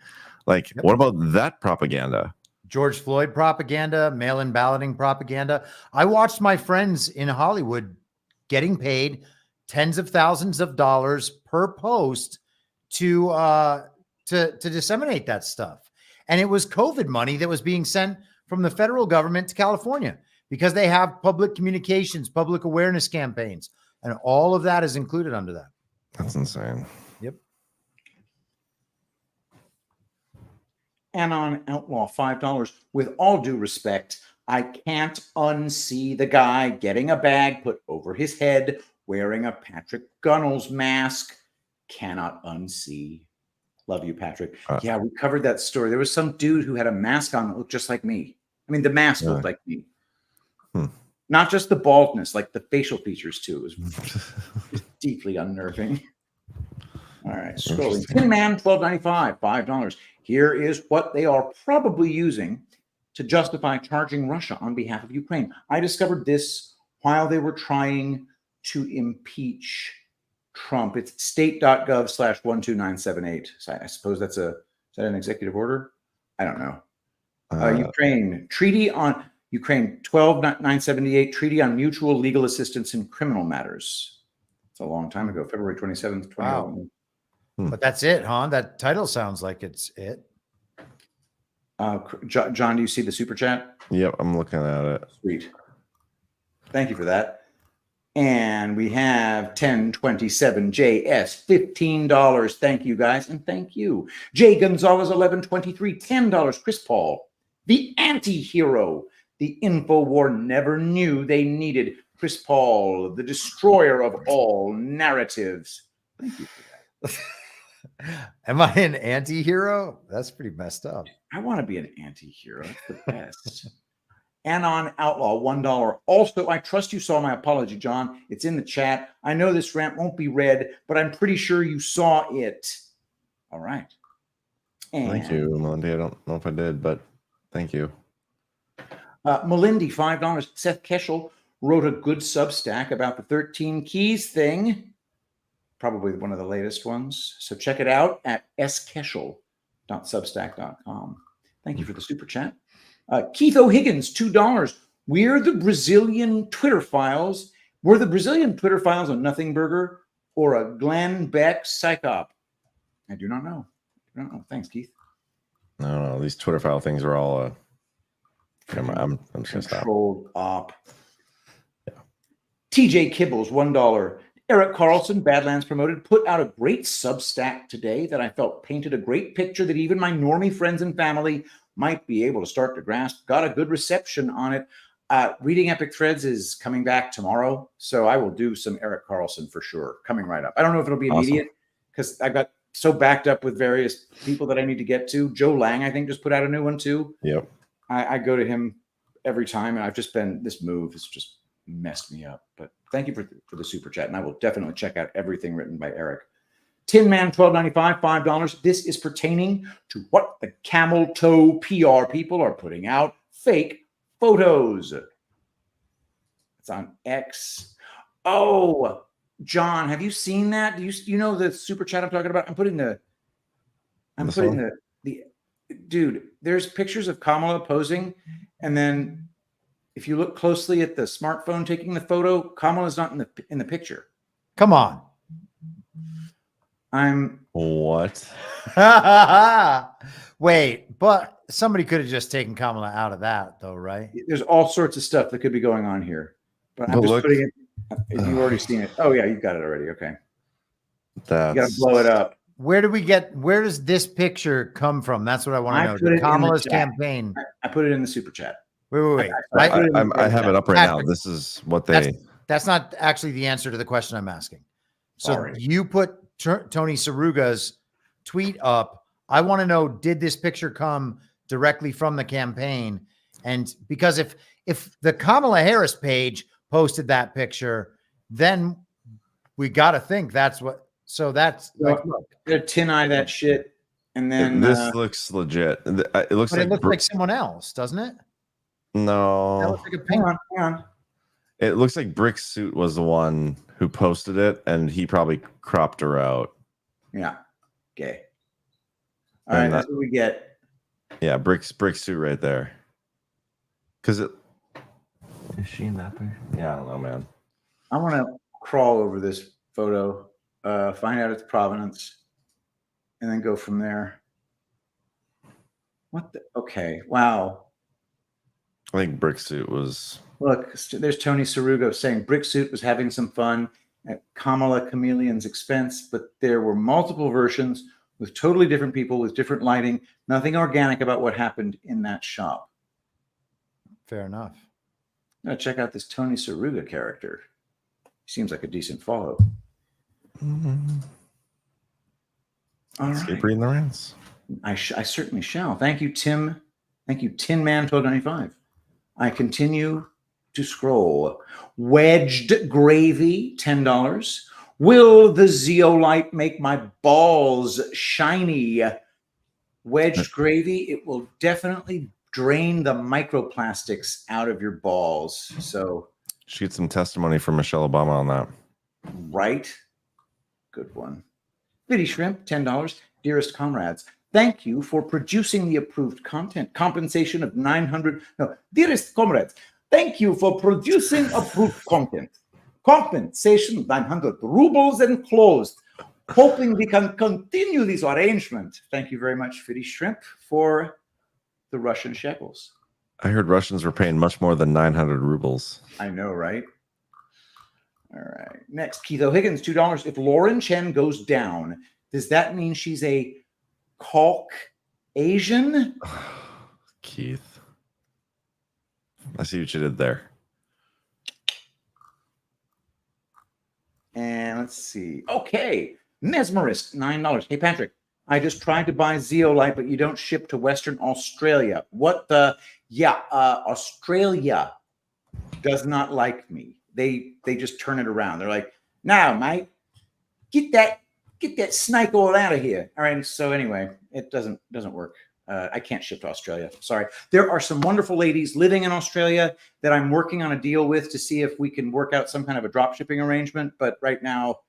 Like, what about that propaganda? George Floyd propaganda, mail-in balloting propaganda. I watched my friends in Hollywood getting paid tens of thousands of dollars per post to disseminate that stuff. And it was COVID money that was being sent from the federal government to California because they have public communications, public awareness campaigns, and all of that is included under that. That's insane. Yep. Anon Outlaw, $5. With all due respect, I can't unsee the guy getting a bag put over his head, wearing a Patrick Gunnels mask. Cannot unsee. Love you, Patrick. Yeah, we covered that story. There was some dude who had a mask on that looked just like me. I mean, the mask looked like me. Not just the baldness, like the facial features too. It was deeply unnerving. All right, scrolling. Tin Man, $12.95, $5. Here is what they are probably using to justify charging Russia on behalf of Ukraine. I discovered this while they were trying to impeach Trump. It's state.gov/12978. So I suppose is that an executive order? I don't know. Ukraine treaty on Ukraine 12978 treaty on mutual legal assistance in criminal matters. It's a long time ago, February 27th, 2011. Wow. But that's it, huh? That title sounds like it's it. John, do you see the super chat? Yep, I'm looking at it. Sweet. Thank you for that. And we have 1027JS, $15. Thank you, guys. And thank you. J Gonzalez, 1123, $10. Chris Paul, the anti-hero. The InfoWar never knew they needed. Chris Paul, the destroyer of all narratives. Thank you for that. Am I an anti-hero? That's pretty messed up. I want to be an anti-hero. That's the best. Anon Outlaw, $1. Also, I trust you saw my apology, John. It's in the chat. I know this rant won't be read, but I'm pretty sure you saw it. All right. And thank you, Melindy. I don't know if I did, but thank you. Melindy, $5. Seth Keschel wrote a good Substack about the 13 keys thing. Probably one of the latest ones. So check it out at skeschel.substack.com. Thank you for the super chat. Keith O'Higgins, $2. We're the Brazilian Twitter files. Were the Brazilian Twitter files a nothing burger or a Glenn Beck psychop? I do not know. I don't know. Thanks, Keith. I don't know. These Twitter file things are all I'm just gonna stop. Controlled op. Yeah. TJ Kibbles, $1. Eric Carlson, Badlands Promoted, put out a great Substack today that I felt painted a great picture that even my normie friends and family might be able to start to grasp. Got a good reception on it. Reading Epic Threads is coming back tomorrow, so I will do some Eric Carlson for sure, coming right up. I don't know if it'll be immediate because I got so backed up with various people that I need to get to. Joe Lang, I think, just put out a new one too. Yep. I go to him every time, and I've just been, this move has just messed me up. But thank you for the super chat, and I will definitely check out everything written by Eric. Tin Man, $12.95, $5. This is pertaining to what the camel toe PR people are putting out. Fake photos. It's on X. Oh, John, have you seen that? Do you know the super chat I'm talking about? I'm putting the dude, there's pictures of Kamala posing, and then if you look closely at the smartphone taking the photo, Kamala's not in the picture. Come on. What? Wait, but somebody could have just taken Kamala out of that, though, right? There's all sorts of stuff that could be going on here, but I'm just putting it. You've already seen it. Oh yeah, you've got it already. Okay, you got to blow it up. Where does this picture come from? That's what I want to know. Kamala's campaign. I put it in the super chat. Wait. I have it up right now. This is what they. That's not actually the answer to the question I'm asking. So you put Tony Saruga's tweet up. I want to know, did this picture come directly from the campaign? And because if the Kamala Harris page posted that picture, then we got to think that's what. So that's like, look, they're tin eye that shit, and then this looks legit. It looks but like it looks like someone else, doesn't it? No, That looks like a pink. Hang on. It looks like Brick's suit was the one who posted it, and he probably cropped her out. Yeah. Okay. All right, that's what we get. Yeah, Brick's suit right there. Because it is she in that picture? Yeah, I don't know, man. I want to crawl over this photo, find out its provenance, and then go from there. What the? Okay. Wow. I think Brick suit was. Look, there's Tony Sarugo saying Brick suit was having some fun at Kamala Chameleon's expense, but there were multiple versions with totally different people with different lighting. Nothing organic about what happened in that shop. Fair enough. Now check out this Tony Saruga character. Seems like a decent follow. All Let's right. keep reading the rants. I certainly shall. Thank you, Tim. Thank you, Tin Man 1295. I continue to scroll. Wedged gravy, $10. Will the zeolite make my balls shiny? Wedged gravy, it will definitely drain the microplastics out of your balls. So, Should get some testimony from Michelle Obama on that. right? Good one. Bitty Shrimp, $10. Dearest comrades, thank you for producing the approved content. Compensation of 900. No, dearest comrades, thank you for producing approved content. Compensation of 900 rubles enclosed. Hoping we can continue this arrangement. Thank you very much, Bitty Shrimp, for the Russian shekels. I heard Russians were paying much more than 900 rubles. I know, right? All right. Next, Keith O'Higgins, $2. If Lauren Chen goes down, does that mean she's a Caucasian? Keith. I see what you did there. And let's see. Okay. Mesmerist, $9. Hey, Patrick, I just tried to buy Zeolite, but you don't ship to Western Australia. What the? Yeah, Australia does not like me. They just turn it around. They're like, no, mate, get that snake all out of here. All right. So anyway, it doesn't work. I can't ship to Australia. Sorry. There are some wonderful ladies living in Australia that I'm working on a deal with to see if we can work out some kind of a drop shipping arrangement. But right now,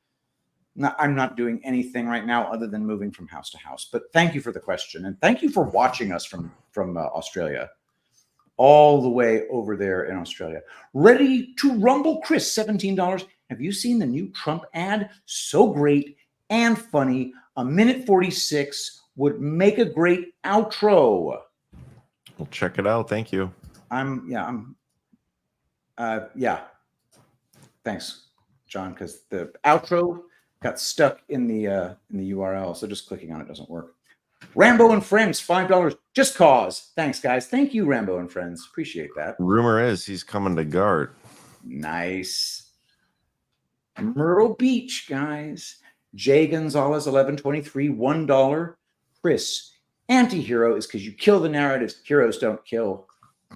I'm not doing anything right now other than moving from house to house. But thank you for the question. And thank you for watching us from Australia, all the way over there in Australia. Ready to rumble, Chris, $17. Have you seen the new Trump ad? So great and funny. A minute 46 would make a great outro. We'll check it out. Thank you. Thanks, John, because the outro got stuck in the URL. So just clicking on it doesn't work. Rambo and Friends, $5. Just cause. Thanks, guys. Thank you, Rambo and Friends. Appreciate that. Rumor is he's coming to Gart. Nice. Myrtle Beach, guys. Jay Gonzalez, 1123, $1. Chris, anti-hero is because you kill the narratives. Heroes don't kill.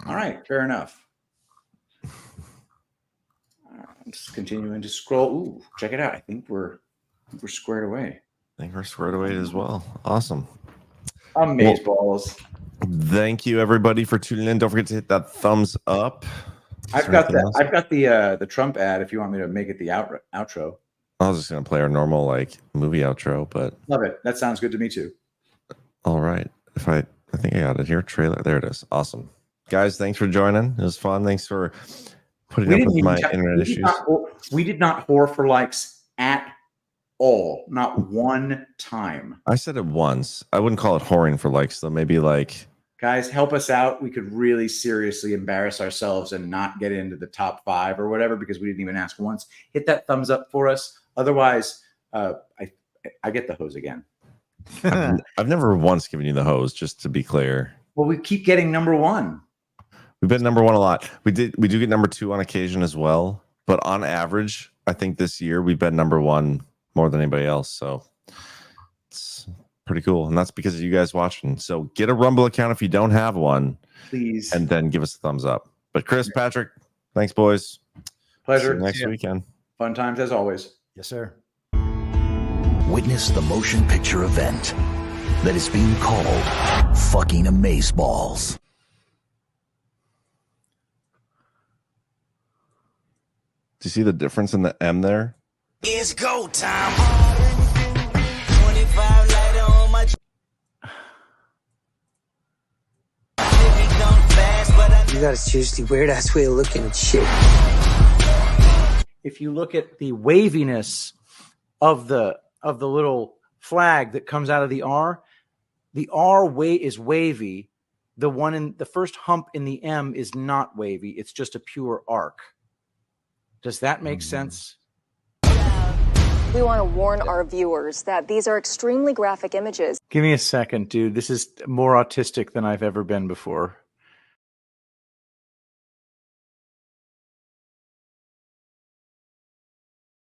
All right, fair enough. I'm just continuing to scroll. Ooh, check it out. I think we're squared away. I think we're squared away as well. Awesome. Amazeballs. Thank you, everybody, for tuning in. Don't forget to hit that thumbs up. I've got the Trump ad. If you want me to make it the outro. I was just gonna play our normal movie outro, but Love it. That sounds good to me too. all right. I think I got it here. Trailer. There it is. Awesome, guys. Thanks for joining. It was fun. Thanks for putting up with my internet issues. We did not whore for likes at all. Not one time. I said it once. I wouldn't call it whoring for likes though. Maybe guys, help us out. We could really seriously embarrass ourselves and not get into the top 5 or whatever because we didn't even ask once. Hit that thumbs up for us. Otherwise, I get the hose again. I've never once given you the hose, just to be clear. Well, we keep getting number 1. We've been number 1 a lot. We do get number 2 on occasion as well, but on average, I think this year we've been number 1 more than anybody else. So it's pretty cool. And that's because of you guys watching. So get a Rumble account if you don't have one. Please. And then give us a thumbs up. But Chris, Patrick, thanks, boys. Pleasure. See you next weekend. Fun times as always. Yes, sir. Witness the motion picture event that is being called fucking Amazeballs. Do you see the difference in the M there? It's go time. 25 later on my. You got a seriously weird ass way of looking at shit. If you look at the waviness of the little flag that comes out of the R is wavy. The one in the first hump in the M is not wavy. It's just a pure arc. Does that make sense? We want to warn our viewers that these are extremely graphic images. Give me a second, dude. This is more autistic than I've ever been before.